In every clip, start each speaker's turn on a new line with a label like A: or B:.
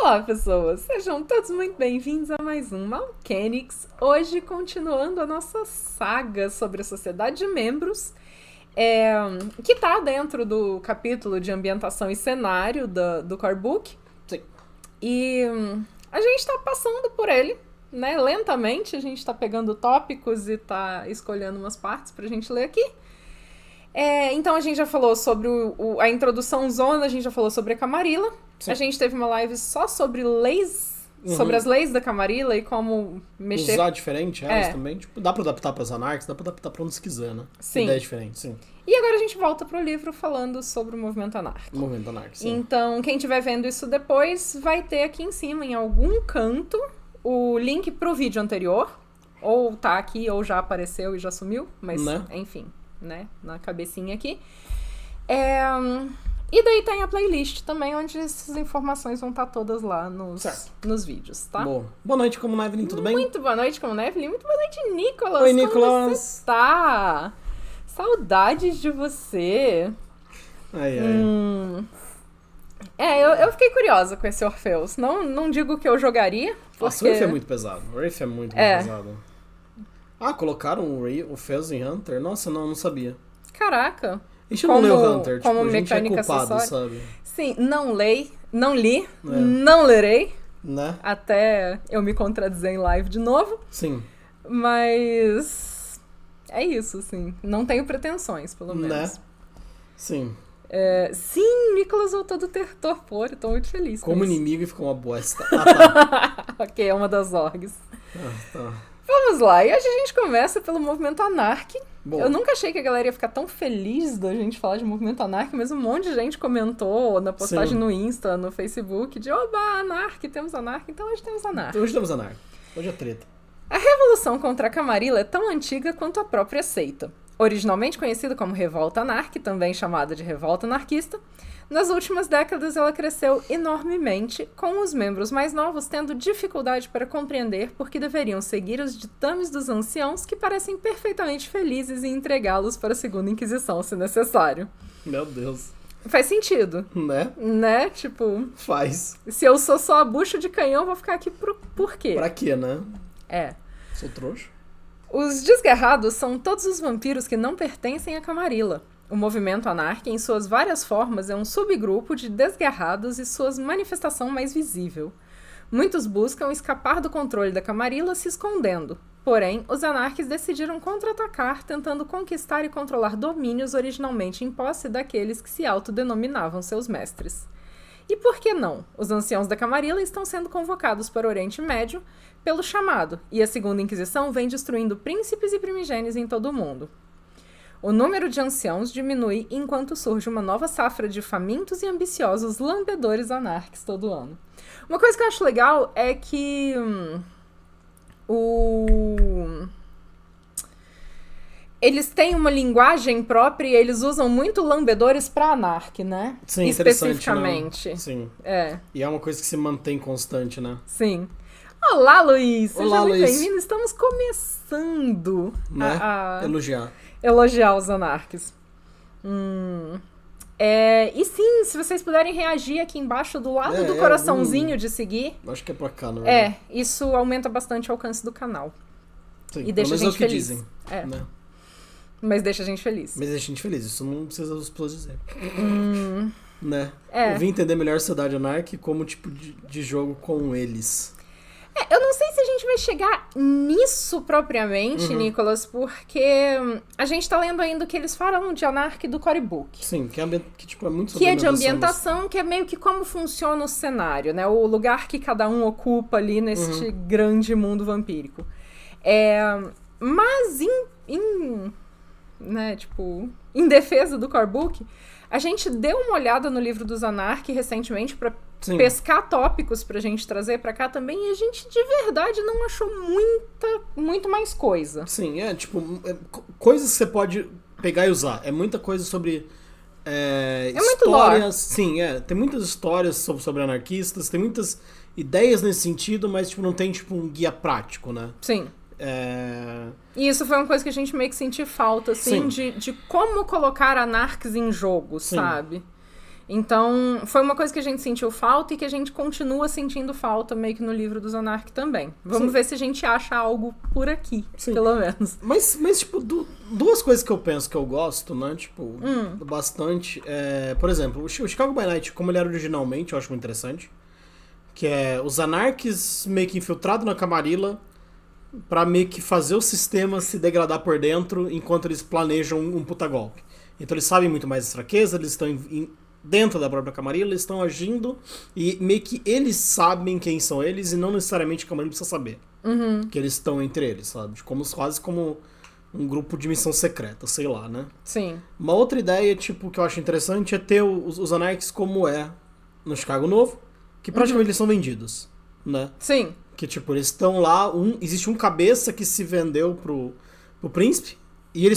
A: Olá, pessoas! Sejam todos muito bem-vindos a mais um Malkenix. Hoje, continuando a nossa saga sobre a Sociedade de Membros, que está dentro do capítulo de ambientação e cenário do Core Book.
B: Sim.
A: E a gente está passando por ele, né? Lentamente, a gente está pegando tópicos e está escolhendo umas partes para a gente ler aqui. Então a gente já falou sobre a introdução zona, a gente já falou sobre a Camarilla. Sim. A gente teve uma live só sobre leis, sobre as leis da Camarilla e como mexer...
B: Usar diferente elas também. Tipo, dá pra adaptar pras anarques, dá pra adaptar pra onde se quiser, né?
A: Sim.
B: Ideia diferente, sim.
A: E agora a gente volta pro livro falando sobre o movimento anárquico.
B: O movimento anárquico, sim.
A: Então, quem estiver vendo isso depois, vai ter aqui em cima, em algum canto, o link pro vídeo anterior. Ou tá aqui, ou já apareceu e já sumiu. Mas, enfim, né? Na cabecinha aqui. E daí tem a playlist também, onde essas informações vão estar todas lá nos vídeos, tá?
B: Boa noite, como Evelyn, tudo bem?
A: Muito boa noite, como Evelyn. Muito boa noite, Nicolas.
B: Oi, Nicolas.
A: Como você tá? Saudades de você. Eu fiquei curiosa com esse Orpheus. Não digo que eu jogaria. Porque...
B: Nossa, o Wraith é muito pesado. O Wraith é muito pesado. Ah, colocaram o Orpheus em Hunter? Nossa, não sabia.
A: Caraca.
B: A gente não leu Hunter, tipo,
A: como
B: a gente
A: mecânica
B: é culpado,
A: acessória.
B: sabe?
A: Sim, não li, não lerei.
B: Né?
A: Até eu me contradizer em live de novo.
B: Sim.
A: Mas é isso, assim. Não tenho pretensões, pelo menos.
B: Né? Sim.
A: Sim, Nicolas voltou do torpor, eu tô muito feliz
B: como
A: com isso.
B: inimigo e ficou uma bosta. Tá.
A: Ok, é uma das orgs.
B: Tá.
A: Vamos lá, e hoje a gente começa pelo movimento anárquico.
B: Boa.
A: Eu nunca achei que a galera ia ficar tão feliz da gente falar de movimento anárquico, mas um monte de gente comentou na postagem no Insta, no Facebook, de oba, anárquico, temos anárquico, então hoje temos anárquico.
B: Hoje temos anárquico, hoje é treta.
A: A revolução contra a Camarilla é tão antiga quanto a própria seita. Originalmente conhecida como Revolta Anárquica, também chamada de Revolta Anarquista, nas últimas décadas ela cresceu enormemente, com os membros mais novos tendo dificuldade para compreender por que deveriam seguir os ditames dos anciãos que parecem perfeitamente felizes em entregá-los para a Segunda Inquisição, se necessário.
B: Meu Deus.
A: Faz sentido.
B: Né?
A: Tipo...
B: Faz.
A: Se eu sou só a bucha de canhão, vou ficar aqui por quê?
B: Pra quê, né?
A: Sou
B: trouxa.
A: Os desgarrados são todos os vampiros que não pertencem à Camarilla. O movimento anárquico, em suas várias formas, é um subgrupo de desgarrados e sua manifestação mais visível. Muitos buscam escapar do controle da Camarilla se escondendo. Porém, os anarques decidiram contra-atacar, tentando conquistar e controlar domínios originalmente em posse daqueles que se autodenominavam seus mestres. E por que não? Os anciãos da Camarilla estão sendo convocados para o Oriente Médio pelo chamado, e a Segunda Inquisição vem destruindo príncipes e primigênios em todo o mundo. O número de anciãos diminui enquanto surge uma nova safra de famintos e ambiciosos lambedores anarques todo ano. Uma coisa que eu acho legal é que eles têm uma linguagem própria e eles usam muito lambedores para anarque, né?
B: Sim,
A: especificamente.
B: Né? Sim.
A: É.
B: E é uma coisa que se mantém constante, né?
A: Sim. Olá, Luiz!
B: Olá,
A: Seja muito
B: Luiz.
A: bem-vindo. Estamos começando a elogiar os anarques. E sim, se vocês puderem reagir aqui embaixo do lado do coraçãozinho de seguir.
B: Acho que é pra cá, não é?
A: Isso aumenta bastante o alcance do canal.
B: Sim,
A: e deixa a gente feliz.
B: Dizem, né?
A: Mas deixa a gente feliz.
B: Mas deixa a gente feliz, isso não precisa as pessoas dizer. Né? Eu vim entender melhor a Sociedade Anarquica como tipo de jogo com eles.
A: Eu não sei se a gente vai chegar nisso propriamente, Nicolas, porque a gente tá lendo ainda o que eles falam de Anarque do Core Book.
B: Sim, que tipo, é muito sobre
A: que é de ambientação, que é meio que como funciona o cenário, né? O lugar que cada um ocupa ali neste grande mundo vampírico. Mas em defesa do Core Book, a gente deu uma olhada no livro dos Anarque recentemente pra pescar tópicos pra gente trazer pra cá também, e a gente de verdade não achou muito mais coisa.
B: Sim, coisas que você pode pegar e usar. É muita coisa sobre
A: muito lore.
B: Sim, tem muitas histórias sobre anarquistas, tem muitas ideias nesse sentido, mas não tem um guia prático, né?
A: Sim. E isso foi uma coisa que a gente meio que sentiu falta, assim, de como colocar anarques em jogo, sabe? Então, foi uma coisa que a gente sentiu falta e que a gente continua sentindo falta meio que no livro do Zanark também. Vamos ver se a gente acha algo por aqui, pelo menos.
B: Mas tipo, duas coisas que eu penso que eu gosto, né? Tipo, bastante. Por exemplo, o Chicago by Night, como ele era originalmente, eu acho muito interessante. Que é os Anarques meio que infiltrados na Camarilla pra meio que fazer o sistema se degradar por dentro enquanto eles planejam um puta golpe. Então eles sabem muito mais das fraquezas, eles estão dentro da própria Camarilla, eles estão agindo e meio que eles sabem quem são eles e não necessariamente a Camarilla precisa saber que eles estão entre eles, sabe? Quase como um grupo de missão secreta, sei lá, né?
A: Sim.
B: Uma outra ideia, tipo, que eu acho interessante é ter os Anarques como é no Chicago Novo, que praticamente eles são vendidos, né?
A: Sim.
B: Que, tipo, eles estão lá, existe um cabeça que se vendeu pro príncipe e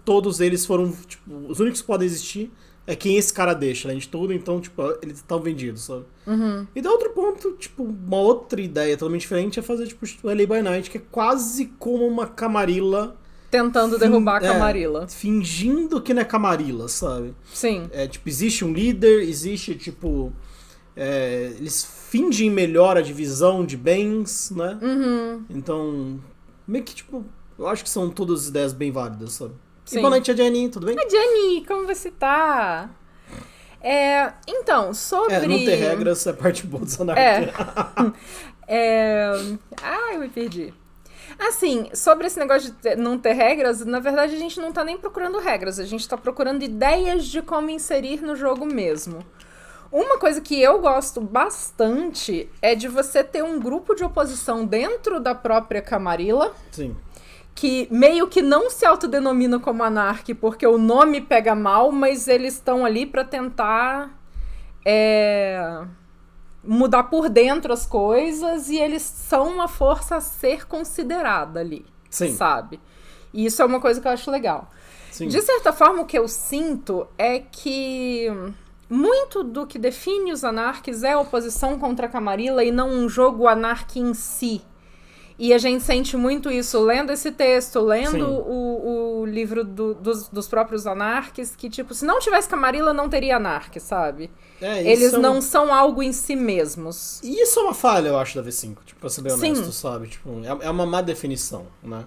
B: todos eles foram, tipo, os únicos que podem existir é quem esse cara deixa, além de tudo, então, tipo, eles estão vendidos, sabe? E da outro ponto, tipo, uma outra ideia totalmente diferente é fazer, tipo, o LA by Night, que é quase como uma Camarilla...
A: Tentando derrubar a Camarilla.
B: Fingindo que não é Camarilla, sabe?
A: Sim.
B: Tipo, existe um líder, existe, tipo... eles fingem melhor a divisão de bens, né? Então, meio que, tipo, eu acho que são todas ideias bem válidas, sabe?
A: Sim.
B: E boa noite, Jenny, tudo bem?
A: Jenny, como você tá? Então, sobre...
B: não ter regras é a parte boa do Zanark.
A: Ai, eu me perdi. Assim, sobre esse negócio de não ter regras, na verdade a gente não tá nem procurando regras, a gente tá procurando ideias de como inserir no jogo mesmo. Uma coisa que eu gosto bastante é de você ter um grupo de oposição dentro da própria Camarilla.
B: Sim.
A: Que meio que não se autodenomina como Anark, porque o nome pega mal, mas eles estão ali pra tentar mudar por dentro as coisas e eles são uma força a ser considerada ali, sabe? E isso é uma coisa que eu acho legal.
B: Sim.
A: De certa forma, o que eu sinto é que muito do que define os Anarques é a oposição contra a Camarilla e não um jogo Anark em si. E a gente sente muito isso lendo esse texto, lendo o livro dos próprios Anarques, que, tipo, se não tivesse Camarilla, não teria Anark, sabe? Eles não são algo em si mesmos.
B: E isso é uma falha, eu acho, da V5, tipo, pra ser bem honesto, sabe? Tipo, é uma má definição, né?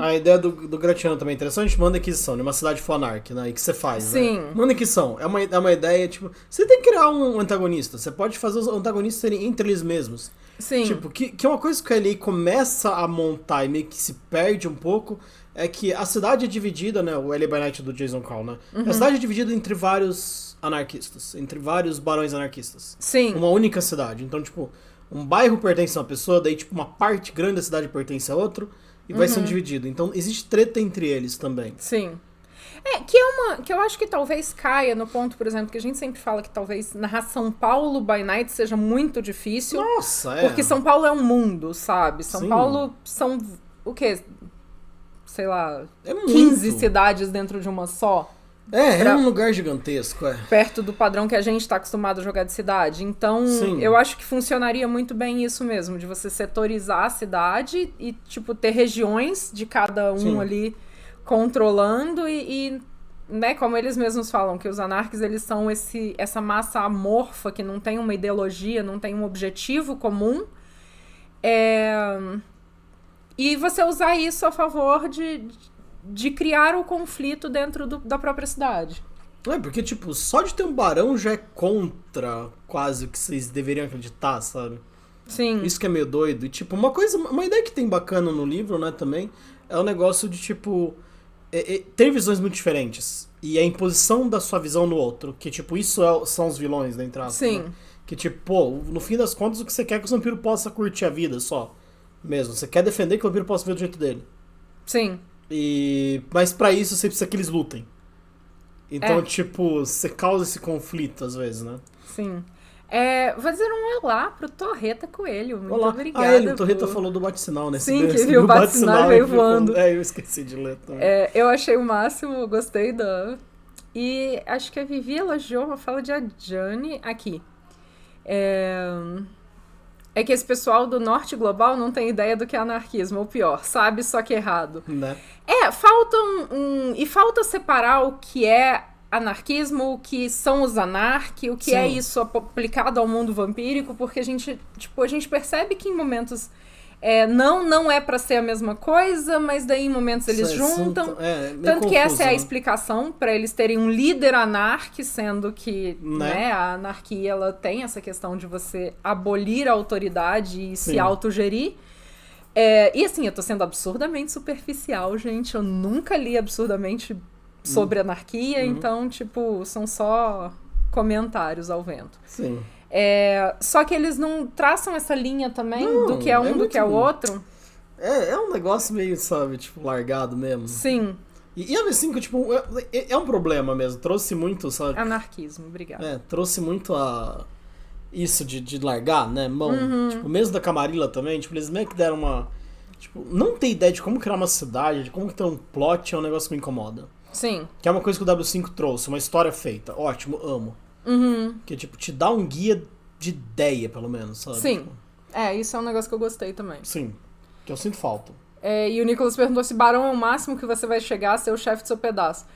B: A ideia do Gratiano também é interessante, manda aquisição, numa cidade for Anark, né? E que você faz, né? Manda aquisição, é uma ideia, tipo, você tem que criar um antagonista, você pode fazer os antagonistas serem entre eles mesmos.
A: Sim.
B: Tipo, que é uma coisa que a LA começa a montar e meio que se perde um pouco, é que a cidade é dividida, né? O LA by Night do Jason Call, né? A cidade é dividida entre vários anarquistas, entre vários barões anarquistas.
A: Sim.
B: Uma única cidade. Então, tipo, um bairro pertence a uma pessoa, daí, tipo, uma parte grande da cidade pertence a outro, e vai sendo dividido. Então, existe treta entre eles também.
A: Sim. Que eu acho que talvez caia no ponto, por exemplo, que a gente sempre fala que talvez narrar São Paulo by Night seja muito difícil.
B: Nossa,
A: Porque São Paulo é um mundo, sabe? São Paulo são, o quê? Sei lá, 15 cidades dentro de uma só.
B: É um lugar gigantesco,
A: perto do padrão que a gente tá acostumado a jogar de cidade. Então, eu acho que funcionaria muito bem isso mesmo, de você setorizar a cidade e, tipo, ter regiões de cada um ali controlando e, né, como eles mesmos falam, que os Anarques, eles são essa massa amorfa que não tem uma ideologia, não tem um objetivo comum. E você usar isso a favor de criar o conflito dentro da própria cidade.
B: Porque, tipo, só de ter um barão já é contra quase o que vocês deveriam acreditar, sabe?
A: Sim.
B: Isso que é meio doido. E, tipo, uma ideia que tem bacana no livro, né, também, é o negócio de, tipo, ter visões muito diferentes. E a imposição da sua visão no outro. Que, tipo, isso são os vilões da entrada.
A: Sim.
B: Né? Que, tipo, pô, no fim das contas, o que você quer é que o vampiro possa curtir a vida só. Mesmo. Você quer defender que o vampiro possa ver do jeito dele.
A: Sim.
B: Mas pra isso você precisa que eles lutem. Então, tipo, você causa esse conflito às vezes, né?
A: Sim. Vou dizer um olá pro Torreta Coelho. Muito obrigada.
B: O Torreta falou do bate-sinal, né?
A: Sim, que viu o bate-sinal veio voando.
B: Eu esqueci de ler também.
A: Eu achei o máximo, gostei E acho que a Vivi elogiou uma fala de Adjane aqui. É que esse pessoal do norte global não tem ideia do que é anarquismo, ou pior, sabe, só que errado.
B: Né?
A: Falta falta separar o que é anarquismo, o que são os anarque, o que
B: Sim.
A: é isso aplicado ao mundo vampírico, porque a gente percebe que em momentos não é pra ser a mesma coisa, mas daí em momentos eles juntam.
B: Meio
A: Tanto que essa é a
B: confuso, né?
A: explicação pra eles terem um líder anarque, sendo que né, a anarquia ela tem essa questão de você abolir a autoridade e se autogerir. E assim, eu tô sendo absurdamente superficial, gente. Eu nunca li absurdamente sobre anarquia, então, tipo, são só comentários ao vento.
B: Sim.
A: Só que eles não traçam essa linha também
B: Não,
A: do que é um, do
B: muito
A: que é o outro.
B: É um negócio meio, sabe, tipo, largado mesmo.
A: Sim.
B: E a V5, tipo, é um problema mesmo. Trouxe muito, sabe?
A: Anarquismo, obrigada.
B: Trouxe muito isso de largar, né, mão. Tipo, mesmo da Camarilla também, tipo, eles meio que deram uma... Tipo, não ter ideia de como criar uma cidade, de como ter um plot é um negócio que me incomoda.
A: Sim.
B: Que é uma coisa que o W5 trouxe, uma história feita. Ótimo, amo. Que, tipo, te dá um guia de ideia, pelo menos, sabe?
A: Sim.
B: Tipo,
A: Isso é um negócio que eu gostei também.
B: sim. Que eu sinto falta.
A: E o Nicolas perguntou se Barão é o máximo que você vai chegar a ser o chefe do seu pedaço.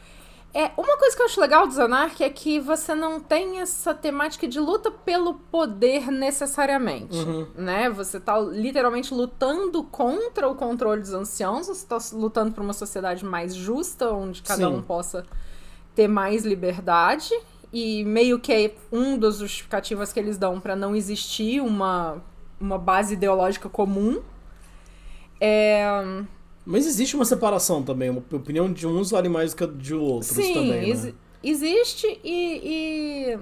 A: Uma coisa que eu acho legal do Zanark é que você não tem essa temática de luta pelo poder necessariamente, né? Você tá literalmente lutando contra o controle dos anciãos, você tá lutando por uma sociedade mais justa, onde cada um possa ter mais liberdade, e meio que um dos justificativas que eles dão pra não existir uma base ideológica comum.
B: Mas existe uma separação também, uma opinião de uns vale mais do que a de outros também, né?
A: Existe e...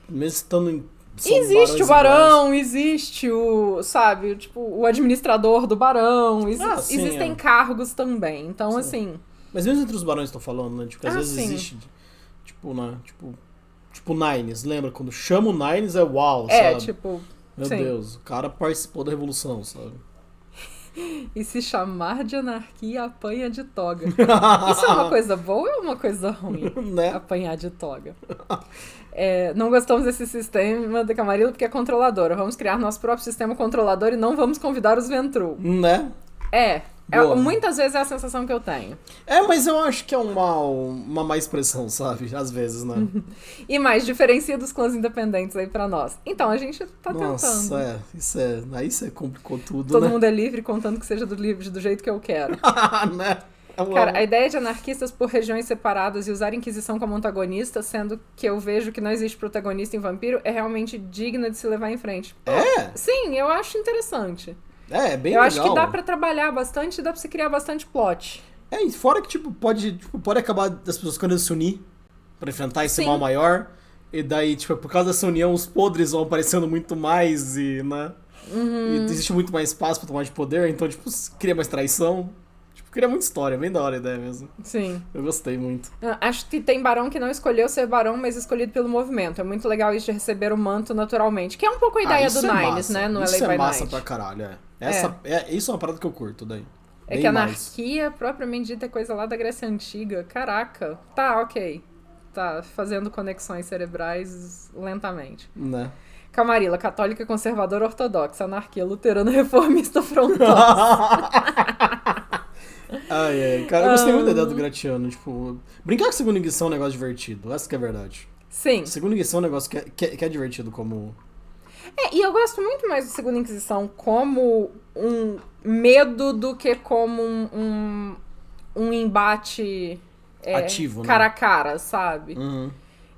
B: Mesmo estando
A: existe o barão, existe o, sabe, tipo, o administrador do barão, existem cargos também, então assim...
B: Mas mesmo entre os barões que estão falando, né? Tipo, às vezes existe, tipo, né? Tipo Nines, lembra? Quando chama o Nines é uau, sabe?
A: Tipo...
B: Meu Deus, o cara participou da revolução, sabe?
A: E se chamar de anarquia, apanha de toga. Isso é uma coisa boa ou é uma coisa ruim?
B: Né?
A: Apanhar de toga. Não gostamos desse sistema da Camarilla porque é controladora. Vamos criar nosso próprio sistema controlador e não vamos convidar os Ventru.
B: Né?
A: Muitas vezes é a sensação que eu tenho.
B: Mas eu acho que é uma má expressão, sabe? Às vezes, né?
A: E mais, diferencia dos clãs independentes aí pra nós. Então, a gente tá tentando.
B: Nossa, aí você complicou tudo,
A: Todo
B: né?
A: mundo é livre, contando que seja do jeito que eu quero.
B: Né?
A: Cara, a ideia de anarquistas por regiões separadas e usar a Inquisição como antagonista, sendo que eu vejo que não existe protagonista em Vampiro, é realmente digna de se levar em frente. Sim, eu acho interessante.
B: Bem
A: eu
B: legal.
A: acho que dá pra trabalhar bastante e dá pra você criar bastante plot.
B: E fora que, pode acabar das pessoas quando se unir pra enfrentar esse mal maior. E daí, por causa dessa união, os podres vão aparecendo muito mais e, né? E existe muito mais espaço pra tomar de poder, então, cria mais traição. Cria muita história, bem da hora a ideia mesmo.
A: Sim.
B: Eu gostei muito.
A: Acho que tem barão que não escolheu ser barão, mas escolhido pelo movimento. É muito legal isso de receber o manto naturalmente. Que é um pouco a ideia do Nines, né? No LA by Night.
B: Isso é massa pra caralho, Isso é uma parada que eu curto daí.
A: É que a anarquia, propriamente dita, é coisa lá da Grécia Antiga. Caraca. Tá, ok. Tá fazendo conexões cerebrais lentamente.
B: Né?
A: Camarilla, católica, conservadora, ortodoxa. Anarquia, luterana, reformista, frontosa.
B: Cara, eu gostei muito da ideia do Gratiano, brincar com Segunda Inquisição é um negócio divertido, essa que é a verdade.
A: Sim.
B: Segunda Inquisição é um negócio que é divertido como...
A: E eu gosto muito mais do Segunda Inquisição como um medo do que como um embate
B: ativo,
A: cara
B: né?
A: a cara, sabe?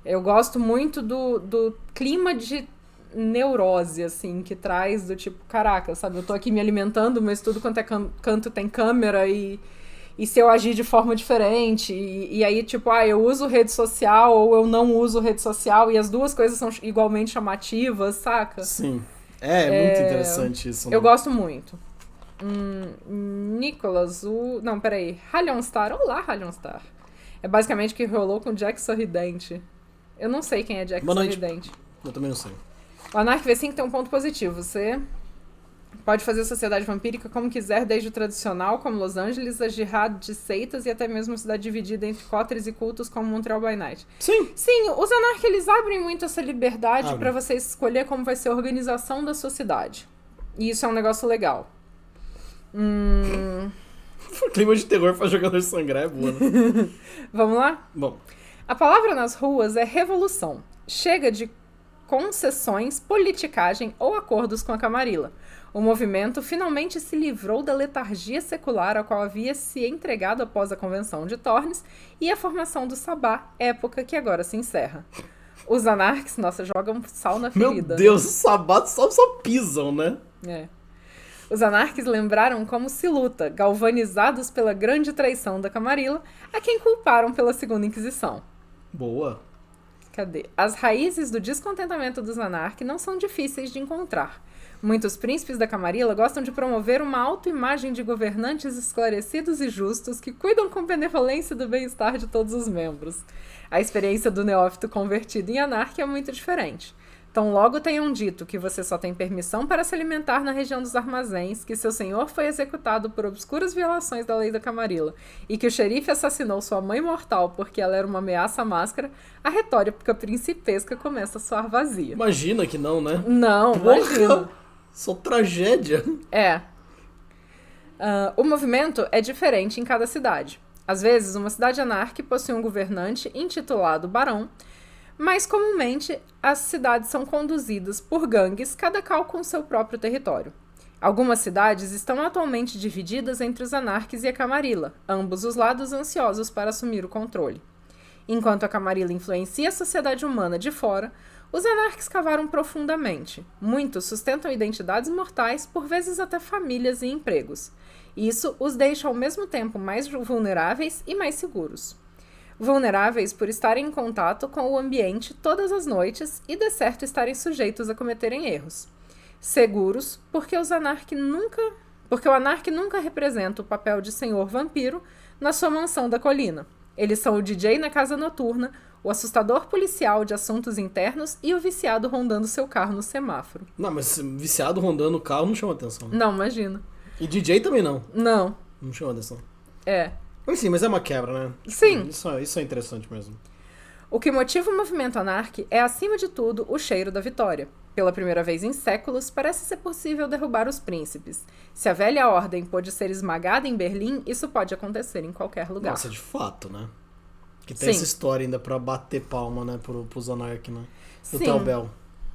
A: Eu gosto muito do clima de neurose, assim, que traz do tipo, caraca, sabe? Eu tô aqui me alimentando, mas tudo quanto é canto tem câmera e se eu agir de forma diferente, e aí, eu uso rede social ou eu não uso rede social, e as duas coisas são igualmente chamativas, saca?
B: Sim. Muito interessante isso.
A: Eu gosto muito. Nicolas, não, peraí. Halionstar. Olá, Halionstar. É basicamente o que rolou com Jack Sorridente. Eu não sei quem é Jack Sorridente.
B: Eu também não sei.
A: O Anark V5 tem um ponto positivo. Você pode fazer a sociedade vampírica como quiser, desde o tradicional, como Los Angeles, a jihad de seitas e até mesmo uma cidade dividida entre cotres e cultos, como Montreal by Night.
B: Sim.
A: Sim, os Anark, eles abrem muito essa liberdade pra você escolher como vai ser a organização da sua cidade. E isso é um negócio legal.
B: O clima de terror pra jogador sangrar é boa, né?
A: Vamos lá?
B: Bom.
A: A palavra nas ruas é revolução. Chega de concessões, politicagem ou acordos com a Camarilla. O movimento finalmente se livrou da letargia secular a qual havia se entregado após a Convenção de Tornes e a formação do Sabá, época que agora se encerra. Os anarques, nossa, jogam sal na ferida.
B: Meu Deus, os Sabá só pisam, né?
A: É. Os anarques lembraram como se luta, galvanizados pela grande traição da Camarilla, a quem culparam pela Segunda Inquisição.
B: Boa.
A: Cadê? As raízes do descontentamento dos anarques não são difíceis de encontrar. Muitos príncipes da Camarilla gostam de promover uma autoimagem de governantes esclarecidos e justos que cuidam com benevolência do bem-estar de todos os membros. A experiência do neófito convertido em anarca é muito diferente. Tão logo tenham dito que você só tem permissão para se alimentar na região dos armazéns, que seu senhor foi executado por obscuras violações da lei da Camarilla e que o xerife assassinou sua mãe mortal porque ela era uma ameaça à máscara, a retórica principesca começa a soar vazia.
B: Imagina que não, né?
A: Não, imagina.
B: Só tragédia.
A: É. O movimento é diferente em cada cidade. Às vezes, uma cidade anárquica possui um governante intitulado barão, mas comumente as cidades são conduzidas por gangues, cada qual com seu próprio território. Algumas cidades estão atualmente divididas entre os anarques e a Camarilla, ambos os lados ansiosos para assumir o controle. Enquanto a Camarilla influencia a sociedade humana de fora, os anarques cavaram profundamente. Muitos sustentam identidades mortais, por vezes até famílias e empregos. Isso os deixa ao mesmo tempo mais vulneráveis e mais seguros. Vulneráveis por estarem em contato com o ambiente todas as noites e, de certo, estarem sujeitos a cometerem erros. Seguros porque o anarque nunca representa o papel de senhor vampiro na sua mansão da colina. Eles são o DJ na casa noturna, o assustador policial de assuntos internos e o viciado rondando seu carro no semáforo.
B: Não, mas viciado rondando o carro não chama atenção. Né?
A: Não, imagina.
B: E DJ também não.
A: Não.
B: Não chama atenção.
A: É.
B: Sim, mas é uma quebra, né?
A: Sim.
B: Isso é interessante mesmo.
A: O que motiva o movimento anarque é, acima de tudo, o cheiro da vitória. Pela primeira vez em séculos, parece ser possível derrubar os príncipes. Se a velha ordem pôde ser esmagada em Berlim, isso pode acontecer em qualquer lugar.
B: Nossa, de fato, né? Que tem essa história ainda pra bater palma, né? Pros anarques, né? Do Theo Bell.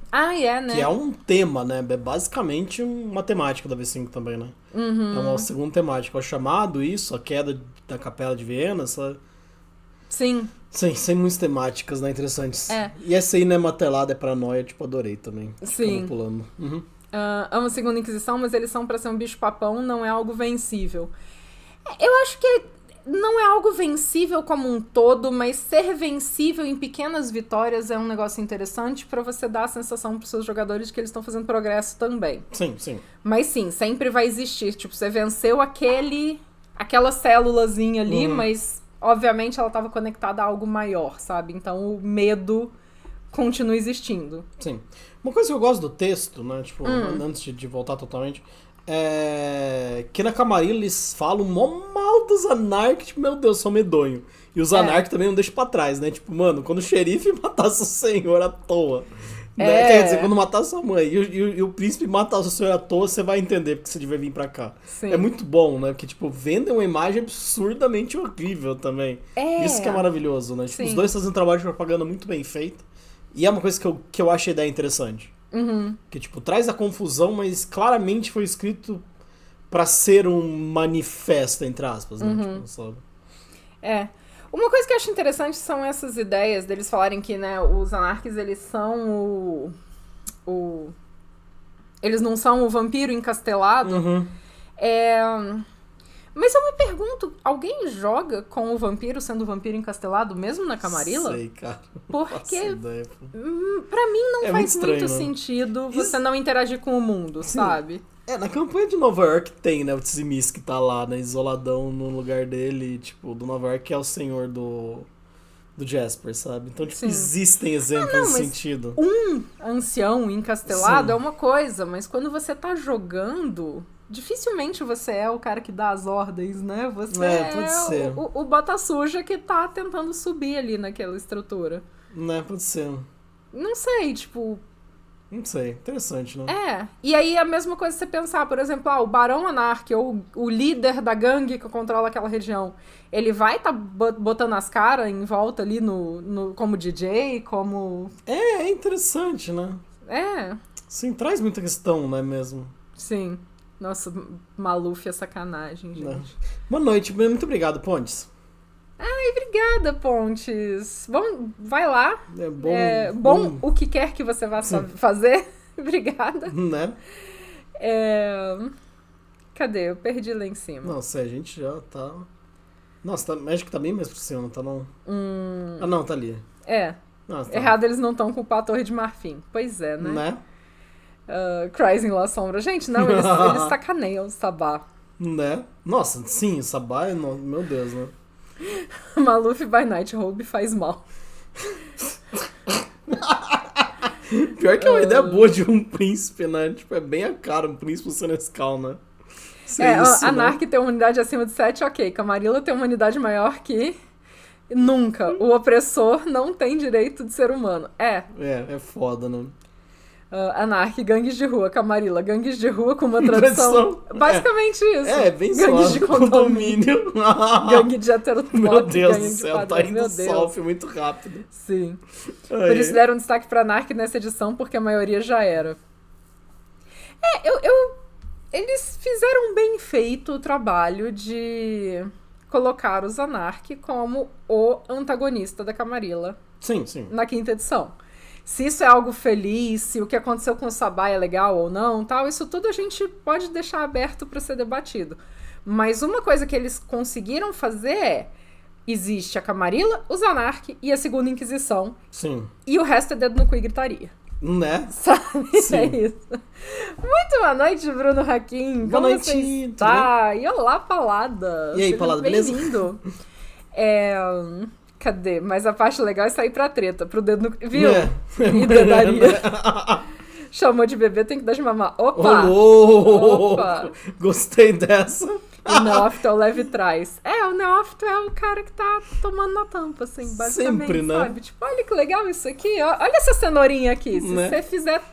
A: Ah, é, né?
B: Que é um tema, né? É basicamente uma temática da V5 também, né?
A: Uhum.
B: É uma segunda temática. O chamado, isso, a queda da Capela de Viena, essa...
A: Sim.
B: Sim, sem muitas temáticas, né? Interessantes.
A: É.
B: E essa aí, né? Martelada é paranoia, tipo, adorei também.
A: Sim.
B: Pulando. Uhum.
A: Amo a Segunda Inquisição, mas eles são pra ser um bicho-papão, não é algo vencível. Eu acho que não é algo vencível como um todo, mas ser vencível em pequenas vitórias é um negócio interessante pra você dar a sensação pros seus jogadores de que eles estão fazendo progresso também.
B: Sim, sim.
A: Mas sim, sempre vai existir. Tipo, você venceu aquela célulazinha ali, mas obviamente ela estava conectada a algo maior, sabe? Então o medo continua existindo.
B: Sim. Uma coisa que eu gosto do texto, né? Tipo, antes de voltar totalmente, é que na Camarilla eles falam mó mal dos anarques, tipo, meu Deus, são medonho. E os anarques também não deixam pra trás, né? Tipo, mano, quando o xerife matasse o senhor à toa. Né? Quer dizer, quando matar sua mãe e o príncipe matar o senhor à toa, você vai entender porque você devia vir pra cá.
A: Sim.
B: É muito bom, né? Porque, tipo, vendem uma imagem absurdamente horrível também. Isso que é maravilhoso, né? Tipo, os dois fazem um trabalho de propaganda muito bem feito. E é uma coisa que eu acho a ideia interessante. Que, tipo, traz a confusão, mas claramente foi escrito pra ser um manifesto, entre aspas, né? Tipo, sabe?
A: Uma coisa que eu acho interessante são essas ideias deles falarem que, né, os anarques, eles são eles não são o vampiro encastelado. Mas eu me pergunto, alguém joga com o vampiro sendo o vampiro encastelado mesmo na Camarilla?
B: Sei, cara.
A: Porque
B: ideia,
A: pra mim não faz muito sentido você não interagir com o mundo, sabe?
B: Na campanha de Nova York tem, né, o Tsimis que tá lá, né, isoladão no lugar dele, tipo, do Nova York que é o senhor do Jasper, sabe? Então, tipo, existem exemplos nesse sentido.
A: Um ancião encastelado é uma coisa, mas quando você tá jogando, dificilmente você é o cara que dá as ordens, né? Você
B: pode ser.
A: O bota suja que tá tentando subir ali naquela estrutura.
B: Pode ser.
A: Não sei, tipo...
B: Não sei, interessante, né?
A: E aí a mesma coisa você pensar, por exemplo, o Barão Anarque, ou o líder da gangue que controla aquela região, ele vai tá botando as caras em volta ali como DJ, como...
B: É interessante, né? Sim, traz muita questão, não é mesmo?
A: Sim. Nossa, Maluf é sacanagem, gente.
B: Não. Boa noite, muito obrigado, Pontes.
A: Ai, obrigada, Pontes. Bom, vai lá.
B: É bom,
A: o que quer que você vá fazer. Obrigada.
B: Né?
A: Cadê? Eu perdi lá em cima.
B: Nossa, a gente já tá... Nossa, acho que tá bem mais por cima, não tá não? Ah, não, tá ali. Nossa, tá.
A: Errado, eles não estão com a Torre de Marfim. Pois é, né? Cries em La Sombra. Gente, não, eles sacaneiam o Sabá.
B: Né? Nossa, sim, o Sabá é... Meu Deus, né?
A: Maluf by Night Robe faz mal.
B: Pior que é uma ideia boa de um príncipe, né? Tipo, é bem a cara um príncipe senescal, né?
A: Anark tem uma unidade acima de 7, ok. Camarilla tem uma unidade maior que... Nunca. O opressor não tem direito de ser humano. É
B: foda, né?
A: Anark, gangues de rua. Camarilla, gangues de rua com uma tradução. Basicamente isso.
B: Bem
A: gangues de condomínio. Gangue de heterotópico.
B: Meu Deus do céu, tá indo solve muito rápido.
A: Sim. Por isso deram destaque pra Anark nessa edição, porque a maioria já era. Eles fizeram bem feito o trabalho de colocar os Anark como o antagonista da Camarilla.
B: Sim.
A: Na 5ª edição. Se isso é algo feliz, se o que aconteceu com o Sabá é legal ou não, tal, isso tudo a gente pode deixar aberto para ser debatido. Mas uma coisa que eles conseguiram fazer existe a Camarilla, os Anark e a Segunda Inquisição.
B: Sim.
A: E o resto é dedo no cu e gritaria.
B: Né?
A: Sabe?
B: Sim.
A: É isso. Muito boa noite, Bruno Hakim.
B: Boa noite.
A: Você está? E olá, Palada.
B: E aí,
A: Seja
B: Palada, beleza?
A: Bem-vindo. Cadê? Mas a parte legal é sair pra treta, pro dedo no... Viu? E dedaria. Chamou de bebê, tem que dar de mamar. Opa!
B: Opa! Gostei dessa.
A: O neófito é o leve trás. O neófito é o cara que tá tomando na tampa, assim, basicamente,
B: sempre, né?
A: sabe? Tipo, olha que legal isso aqui, olha essa cenourinha aqui. Se você fizer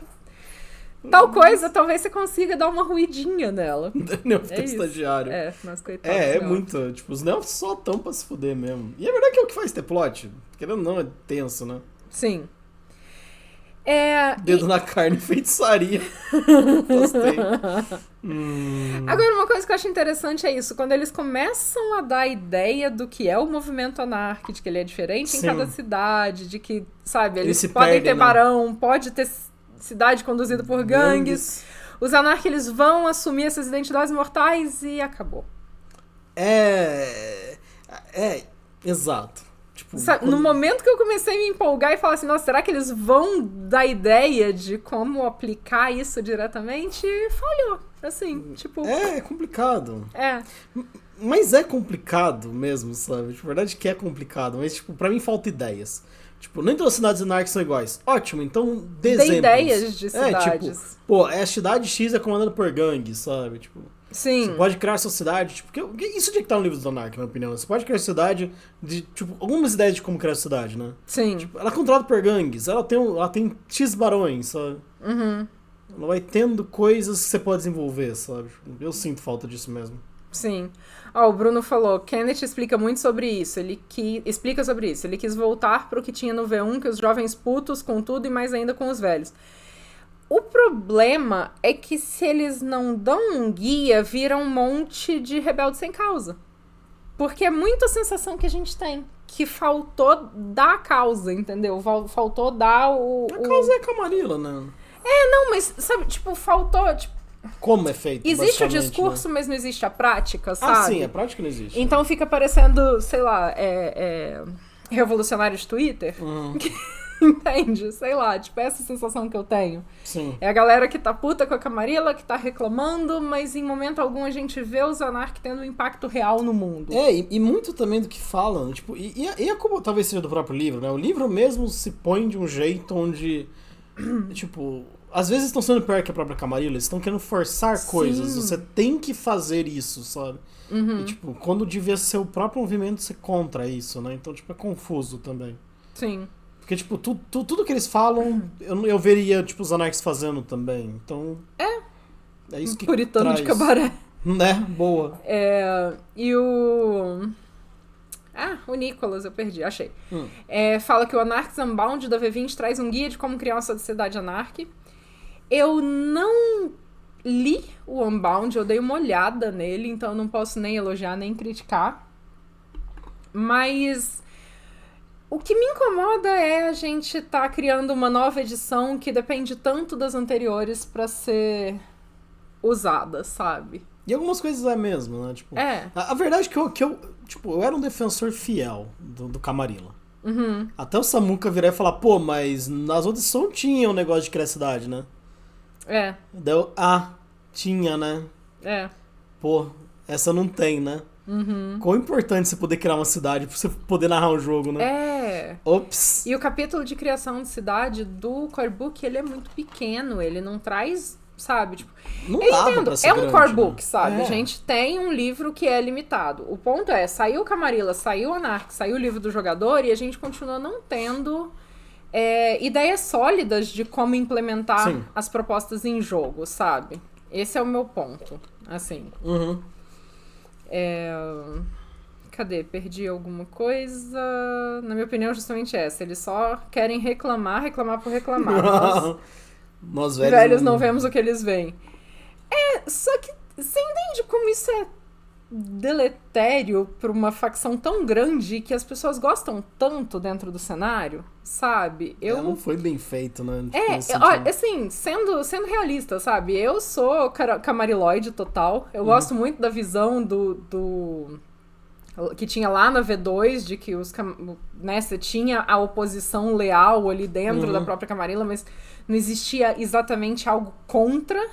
A: tal coisa, talvez você consiga dar uma ruidinha nela.
B: Neófito estagiário.
A: Mas coitado.
B: Muito. Tipo, os neófitos só tão pra se fuder mesmo. E é verdade que é o que faz ter plot. Querendo ou não, é tenso, né?
A: Sim.
B: Dedo na carne, feitiçaria. Gostei.
A: Agora, uma coisa que eu acho interessante é isso. Quando eles começam a dar a ideia do que é o movimento anárquico, de que ele é diferente em cada cidade, de que, sabe, eles podem ter barão, pode ter cidade conduzida por gangues. Os anarcas, eles vão assumir essas identidades mortais e acabou.
B: Exato. Tipo,
A: No momento que eu comecei a me empolgar e falar assim, nossa, será que eles vão dar ideia de como aplicar isso diretamente? Falhou. Assim, tipo...
B: É complicado. Mas é complicado mesmo, sabe? De verdade que é complicado, mas, tipo, pra mim falta ideias. Tipo, nem todas as cidades anárquicas são iguais. Ótimo, então dê exemplos.
A: Ideias de cidades.
B: Tipo, a cidade X é comandada por gangue, sabe? Tipo...
A: Sim.
B: Você pode criar sua cidade, tipo, isso tinha que estar no livro do Anark, na minha opinião. Você pode criar sua cidade de, tipo, algumas ideias de como criar sua cidade, né?
A: Sim.
B: Tipo, ela é controlada por gangues, ela tem X barões, sabe?
A: Uhum.
B: Ela vai tendo coisas que você pode desenvolver, sabe? Eu sinto falta disso mesmo.
A: Sim. O Bruno falou, Kenneth explica muito sobre isso. Ele quis voltar pro que tinha no V1, que os jovens putos com tudo e mais ainda com os velhos. O problema é que se eles não dão um guia, vira um monte de rebelde sem causa. Porque é muito a sensação que a gente tem. Que faltou dar a causa, entendeu? Faltou dar
B: A causa é a Camarilla, né?
A: Não, mas, sabe, tipo, faltou... Tipo,
B: como é feito,
A: existe o discurso, né? Mas não existe a prática, sabe?
B: Sim, a prática não existe.
A: Então fica parecendo, sei lá, revolucionário de Twitter. Entende? Sei lá, tipo, essa sensação que eu tenho.
B: Sim.
A: É a galera que tá puta com a Camarilla, que tá reclamando, mas em momento algum a gente vê os anarcas tendo um impacto real no mundo.
B: E muito também do que falam, tipo, e a culpa talvez seja do próprio livro, né? O livro mesmo se põe de um jeito onde, tipo, às vezes estão sendo pior que a própria Camarilla, eles estão querendo forçar coisas, você tem que fazer isso, sabe? E, tipo, quando devia ser o próprio movimento ser contra isso, né? Então, tipo, é confuso também.
A: Sim.
B: Porque, tipo, tudo que eles falam, eu veria, tipo, os anarques fazendo também. Então... É isso que
A: puritano
B: traz.
A: de cabaré.
B: Né? Boa.
A: E o... o Nicholas, eu perdi, achei. Fala que o Anarchs Unbound da V20 traz um guia de como criar uma sociedade anarque. Eu não li o Unbound, eu dei uma olhada nele, então eu não posso nem elogiar, nem criticar. Mas o que me incomoda é a gente tá criando uma nova edição que depende tanto das anteriores pra ser usada, sabe?
B: E algumas coisas é mesmo, né? Tipo, a verdade é que eu era um defensor fiel do Camarilla.
A: Uhum.
B: Até o Samuca virar e falar, pô, mas nas outras edições tinha um negócio de criar cidade, né? Tinha, né? Pô, essa não tem, né?
A: Uhum.
B: Quão importante você poder criar uma cidade pra você poder narrar um jogo, né? Ops.
A: E o capítulo de criação de cidade do core book, ele é muito pequeno, ele não traz, sabe? Tipo,
B: não
A: eu
B: dava
A: entendo,
B: pra ser
A: é um
B: grande,
A: core
B: né?
A: book, sabe? A gente tem um livro que é limitado. O ponto é, saiu o Camarilla, saiu o Anark, saiu o livro do jogador e a gente continua não tendo ideias sólidas de como implementar as propostas em jogo, sabe? Esse é o meu ponto, assim.
B: Uhum.
A: Cadê? Perdi alguma coisa? Na minha opinião, justamente essa. Eles só querem reclamar por reclamar. Nós velhos não vemos o que eles veem. Só que você entende como isso é deletério pra uma facção tão grande que as pessoas gostam tanto dentro do cenário, sabe?
B: Não foi bem feito, né?
A: Olha, assim, sendo realista, sabe? Eu sou camariloide total. Eu gosto muito da visão do que tinha lá na V2, de que você tinha a oposição leal ali dentro da própria Camarilla, mas não existia exatamente algo contra.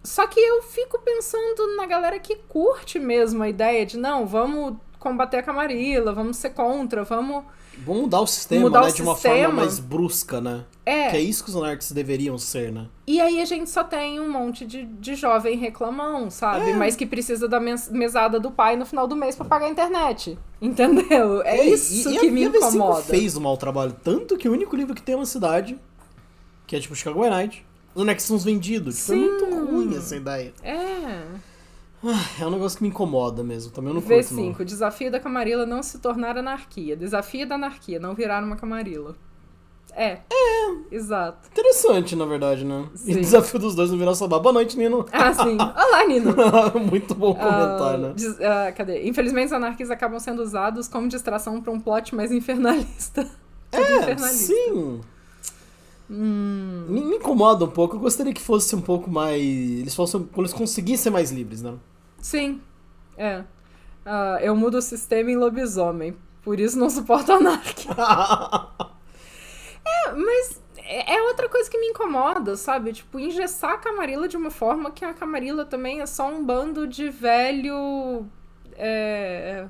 A: Só que eu fico pensando na galera que curte mesmo a ideia de, não, vamos combater a Camarilla, vamos ser contra, vamos
B: mudar o sistema, né? De uma forma mais brusca, né? Que é isso que os anarquistas deveriam ser, né?
A: E aí a gente só tem um monte de jovem reclamão, sabe? Mas que precisa da mesada do pai no final do mês pra pagar a internet. Entendeu? Isso que me incomoda.
B: A V5 fez um mau trabalho. Tanto que o único livro que tem uma cidade, que é tipo Chicago by Night, os anarquistas são vendidos. Tipo, é muito ruim essa ideia. É um negócio que me incomoda mesmo. Também eu não curto, não.
A: V5. Desafio da Camarilla não se tornar anarquia. Desafio da anarquia não virar uma Camarilla. Exato.
B: Interessante, na verdade, né? Sim. E o desafio dos dois não virar sabá. Boa noite, Nino.
A: Sim. Olá, Nino.
B: Muito bom comentário, né?
A: Cadê? Infelizmente, os anarquistas acabam sendo usados como distração pra um plot mais infernalista.
B: Sim. Me incomoda um pouco. Eu gostaria que fosse um pouco mais... Eles conseguissem ser mais livres, né?
A: Sim. Eu mudo o sistema em lobisomem. Por isso não suporto anarquia. Mas é outra coisa que me incomoda, sabe? Tipo, engessar a Camarilla de uma forma que a Camarilla também é só um bando de velho...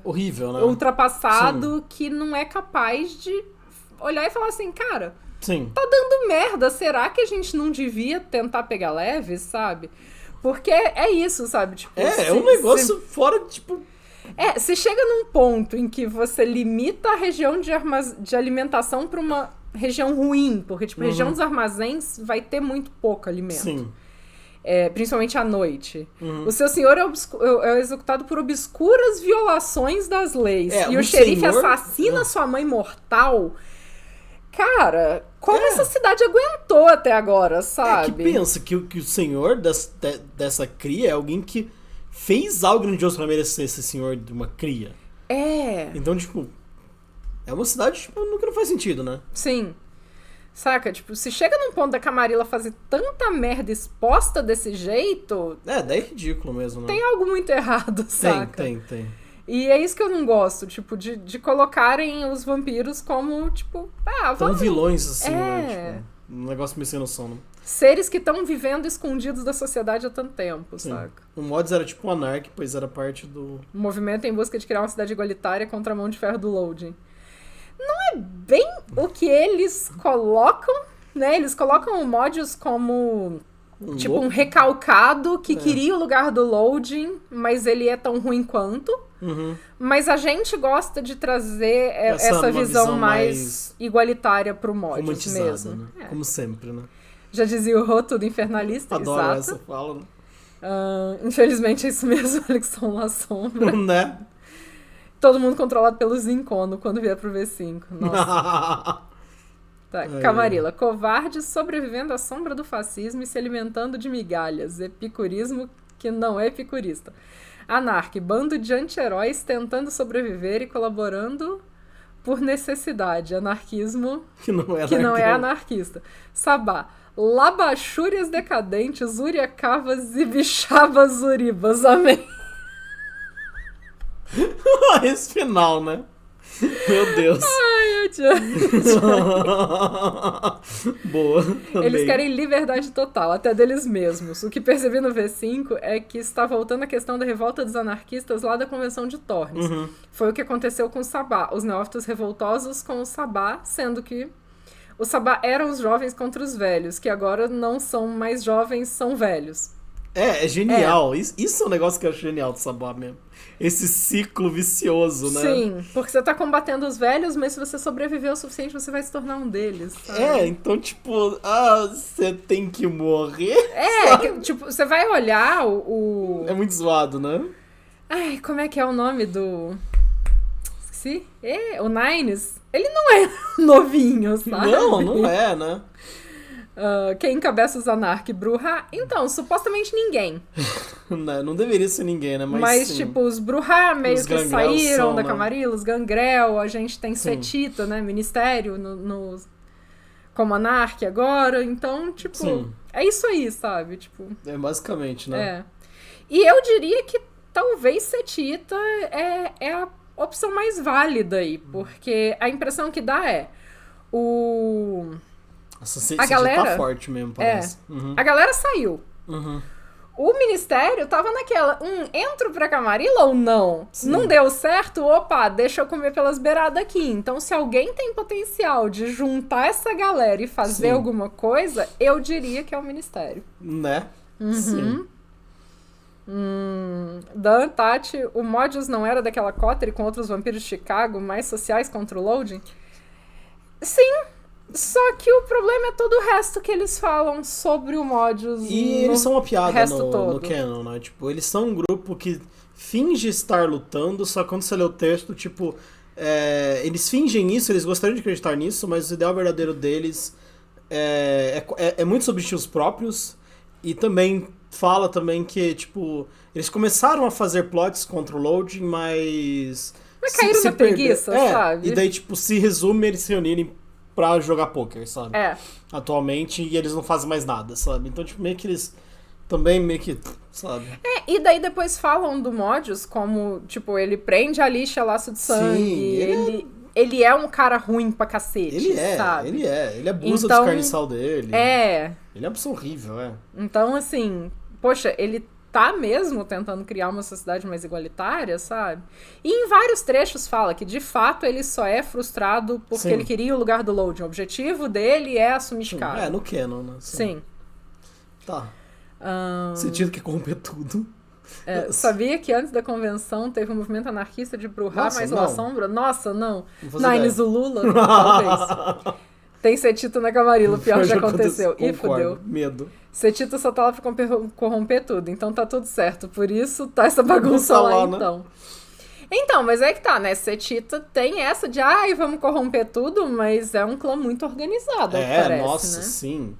B: horrível, né?
A: Ultrapassado, que não é capaz de olhar e falar assim, cara...
B: Sim.
A: Tá dando merda, será que a gente não devia tentar pegar leve, sabe? Porque é isso, sabe? Tipo,
B: é um negócio fora, tipo...
A: se chega num ponto em que você limita a região de alimentação pra uma região ruim, porque, tipo, a região dos armazéns vai ter muito pouco alimento.
B: Sim.
A: Principalmente à noite. O seu senhor é executado por obscuras violações das leis. E o xerife assassina sua mãe mortal... Cara, como essa cidade aguentou até agora, sabe?
B: Que pensa que o senhor dessa cria é alguém que fez algo grandioso pra merecer esse senhor de uma cria. Então, tipo, é uma cidade, tipo, que não faz sentido, né?
A: Sim. Saca? Tipo, se chega num ponto da Camarilla fazer tanta merda exposta desse jeito...
B: daí é ridículo mesmo, né?
A: Tem algo muito errado, saca?
B: Tem.
A: E é isso que eu não gosto, tipo, de colocarem os vampiros como, tipo...
B: Tão vilões, assim, né? Tipo, um negócio meio sem noção, né?
A: Seres que estão vivendo escondidos da sociedade há tanto tempo, saca?
B: O Mods era tipo um anarque, pois era parte do...
A: movimento em busca de criar uma cidade igualitária contra a mão de ferro do loading. Não é bem o que eles colocam, né? Eles colocam o Mods como... um recalcado que queria o lugar do loading, mas ele é tão ruim quanto. Mas a gente gosta de trazer essa visão mais igualitária pro Mods mesmo.
B: Né? Como sempre, né?
A: Já dizia o Rô, tudo infernalista.
B: Adoro
A: exato.
B: essa fala. Né?
A: Infelizmente é isso mesmo, Alexson La Sombra.
B: Né?
A: Todo mundo controlado pelo Zincono quando vier pro V5. Nossa. Tá. Camarilla. Covarde sobrevivendo à sombra do fascismo e se alimentando de migalhas. Epicurismo que não é epicurista. Anarque. Bando de anti-heróis tentando sobreviver e colaborando por necessidade. Anarquismo
B: que não é
A: anarquista. Sabá. Labachúrias decadentes, uriacavas e bichabas uribas. Amém.
B: Esse final, né? Meu Deus.
A: Ai, eu te
B: Boa.
A: Eles querem liberdade total, até deles mesmos. O que percebi no V5 é que está voltando a questão da revolta dos anarquistas lá da Convenção de Torres. Foi o que aconteceu com o Sabá. Os neófitos revoltosos com o Sabá, sendo que os Sabá eram os jovens contra os velhos, que agora não são mais jovens, são velhos.
B: É genial. Isso é um negócio que eu acho genial do Sabá mesmo. Esse ciclo vicioso, né?
A: Sim, porque você tá combatendo os velhos, mas se você sobreviver o suficiente, você vai se tornar um deles. Sabe?
B: Então, tipo, você tem que morrer.
A: Tipo, você vai olhar o...
B: É muito zoado, né?
A: Ai, como é que é o nome do... Esqueci? O Nines. Ele não é novinho, sabe?
B: Não é, né?
A: Quem encabeça os Anark? Bruhá? Então, supostamente ninguém.
B: Não deveria ser ninguém, né?
A: Mas
B: sim.
A: tipo, os Bruhá meio
B: os
A: que saíram da
B: né?
A: Camarilla, os Gangrel, a gente tem Setita, né? Ministério como Anark agora. Então, tipo, é isso aí, sabe? Tipo,
B: basicamente, né?
A: E eu diria que talvez Setita é a opção mais válida aí, porque a impressão que dá é a galera
B: tá forte mesmo, parece.
A: A galera saiu. O ministério tava naquela, entro pra Camarilla ou não? Sim. Não deu certo? Opa, deixa eu comer pelas beiradas aqui. Então, se alguém tem potencial de juntar essa galera e fazer alguma coisa, eu diria que é o ministério.
B: Né? Sim.
A: Dan, Tati, o Modius não era daquela Coterie com outros vampiros de Chicago, mais sociais contra o Loading? Sim. Só que o problema é todo o resto que eles falam sobre o Modius.
B: E eles são uma piada no canon, né? Tipo, eles são um grupo que finge estar lutando, só que quando você lê o texto, tipo, eles fingem isso, eles gostariam de acreditar nisso, mas o ideal verdadeiro deles é muito sobre os próprios. E também fala também que, tipo, eles começaram a fazer plots contra o Loading, mas
A: caíram na preguiça, sabe?
B: E daí, tipo, se resume eles se reunirem pra jogar poker, sabe? Atualmente, e eles não fazem mais nada, sabe? Então, tipo, meio que eles também sabe?
A: E daí depois falam do Modius como, tipo, ele prende a lixa laço de sangue, ele é um cara ruim pra cacete, sabe?
B: Ele abusa dos carniçal dele. Ele é uma pessoa horrível,
A: Então, assim, poxa, ele tá mesmo tentando criar uma sociedade mais igualitária, sabe? E em vários trechos fala que, de fato, ele só é frustrado porque ele queria o lugar do Loading. O objetivo dele é assumir Chicago.
B: No canon, né?
A: Sim.
B: Tá. Sentido que corromper tudo.
A: Sabia que antes da convenção teve um movimento anarquista de Bruhá mais La Sombra? Nossa, não. Nines o Lula? Talvez. Tem Setita na Camarilla, o pior já aconteceu.
B: Concordo.
A: E fudeu.
B: Medo.
A: Setita só tá lá pra corromper tudo, então tá tudo certo. Por isso tá essa bagunça lá, então. Né? Então, mas é que tá, né? Setita tem essa de, vamos corromper tudo, mas é um clã muito organizado, parece,
B: nossa,
A: né?
B: Sim.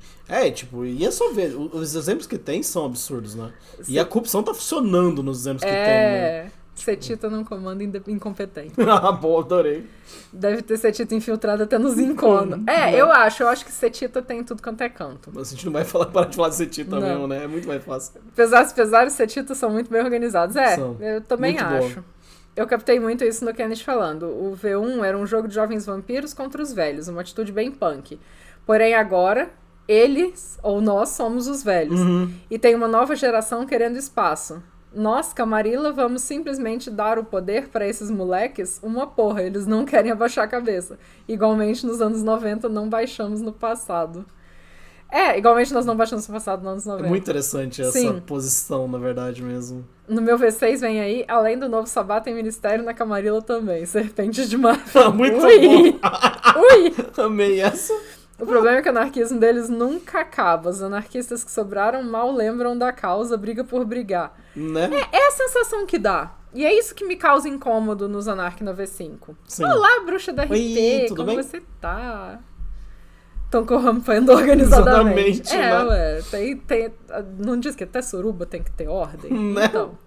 B: Tipo, e é só ver, os exemplos que tem são absurdos, né? Sim. E a corrupção tá funcionando nos exemplos que tem, né?
A: Setita não comanda incompetente.
B: Boa, adorei.
A: Deve ter Setita infiltrada até nos Zincono. Eu acho que Setita tem tudo quanto é canto.
B: Mas a gente não vai parar de falar de Setita mesmo, né? É muito mais fácil.
A: Apesar os Setitas são muito bem organizados. Eu também
B: muito
A: acho.
B: Boa.
A: Eu captei muito isso no Kenneth falando. O V1 era um jogo de jovens vampiros contra os velhos, uma atitude bem punk. Porém, agora, eles ou nós somos os velhos. E tem uma nova geração querendo espaço. Nós, Camarilla, vamos simplesmente dar o poder para esses moleques? Uma porra, eles não querem abaixar a cabeça. Igualmente, nos anos 90, não baixamos no passado. Igualmente nós não baixamos o passado nos anos 90.
B: É muito interessante essa
A: Sim.
B: posição, na verdade, mesmo.
A: No meu V6 vem aí, além do novo Sabá, tem Ministério na Camarilla também. Serpente de Marfim.
B: Muito
A: Ui!
B: bom.
A: Ui!
B: Amei essa.
A: O problema é que o anarquismo deles nunca acaba. Os anarquistas que sobraram mal lembram da causa, briga por brigar.
B: Né?
A: É a sensação que dá. E é isso que me causa incômodo nos Anark no V5.
B: Sim.
A: Olá, bruxa da RT,
B: Oi, tudo
A: como
B: bem?
A: você tá? Estão corrompendo organizadamente.
B: Exatamente, né?
A: Ué, tem, não diz que até suruba tem que ter ordem?
B: Né?
A: Então,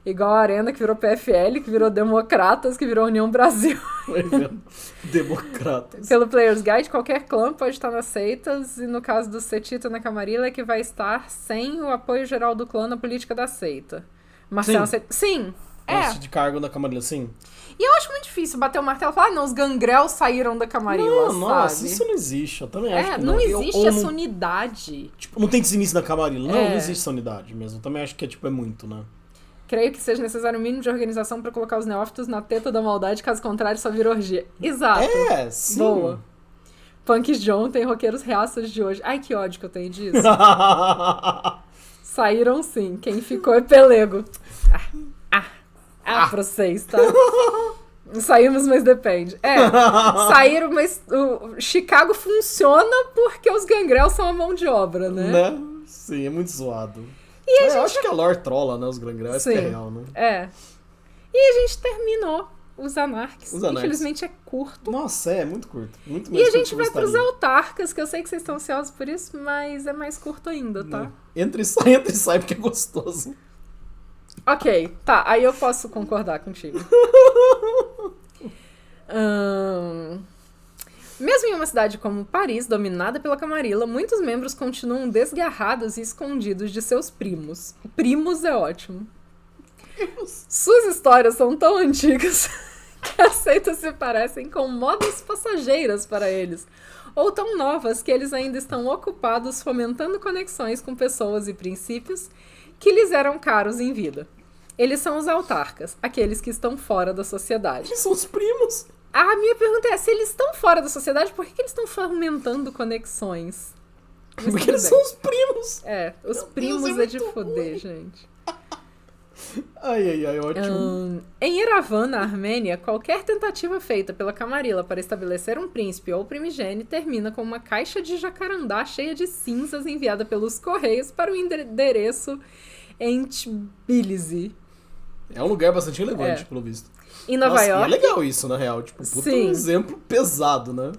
A: igual a Arena, que virou PFL, que virou Democratas, que virou União Brasil.
B: Vai vendo. Democratas.
A: Pelo Player's Guide, qualquer clã pode estar nas seitas, e no caso do Setita na Camarilla é que vai estar sem o apoio geral do clã na política da seita. Marcelo Sim,
B: Poste de cargo da Camarilla, sim.
A: E eu acho muito difícil bater o martelo e falar, não, os gangrel saíram da Camarilla,
B: Não, nossa,
A: sabe?
B: isso não existe. Eu também acho que
A: não existe essa
B: não,
A: unidade.
B: tipo, não tem que se início da Camarilla. Não,
A: É.
B: não existe essa unidade mesmo. Eu também acho que é muito, né?
A: Creio que seja necessário um mínimo de organização pra colocar os neófitos na teta da maldade, caso contrário só vira orgia. Exato.
B: Sim.
A: Boa. Punks de ontem, roqueiros reaças de hoje. Ai, que ódio que eu tenho disso. Saíram sim. Quem ficou é pelego. Pra vocês, tá? Saímos, mas depende. Saíram, mas o Chicago funciona porque os gangrel são a mão de obra, né?
B: Sim, é muito zoado.
A: E
B: Eu acho que a lore trola, né? Os Gangrel, isso que é real, né?
A: E a gente terminou os Anarques.
B: Os Anarques.
A: Infelizmente é curto.
B: Nossa, é muito curto. Muito
A: E
B: mais
A: a
B: curto
A: gente
B: que eu
A: vai pros
B: gostaria.
A: autarcas, que eu sei que vocês estão ansiosos por isso, mas é mais curto ainda, tá?
B: Entra e sai porque é gostoso.
A: Ok, tá, aí eu posso concordar contigo. Mesmo em uma cidade como Paris, dominada pela Camarilla, muitos membros continuam desgarrados e escondidos de seus primos. Primos é ótimo. Suas histórias são tão antigas que as seitas se parecem com modas passageiras para eles, ou tão novas que eles ainda estão ocupados fomentando conexões com pessoas e princípios que lhes eram caros em vida. Eles são os autarcas, aqueles que estão fora da sociedade.
B: Eles são os primos.
A: A minha pergunta é, se eles estão fora da sociedade, por que eles estão fomentando conexões? Mas
B: Porque
A: tudo
B: eles
A: bem.
B: são os primos.
A: Os
B: Meu
A: primos
B: Deus,
A: é
B: é
A: de
B: muito
A: foder,
B: ruim.
A: gente.
B: Ai, ótimo.
A: Em Yerevan, na Armênia, qualquer tentativa feita pela Camarilla para estabelecer um príncipe ou primigênio termina com uma caixa de jacarandá cheia de cinzas enviada pelos correios para o endereço em Tbilisi.
B: É um lugar bastante relevante, pelo visto.
A: Em Nova
B: Nossa,
A: York...
B: E é legal isso, na real. Tipo, puta
A: Sim.
B: um exemplo pesado, né?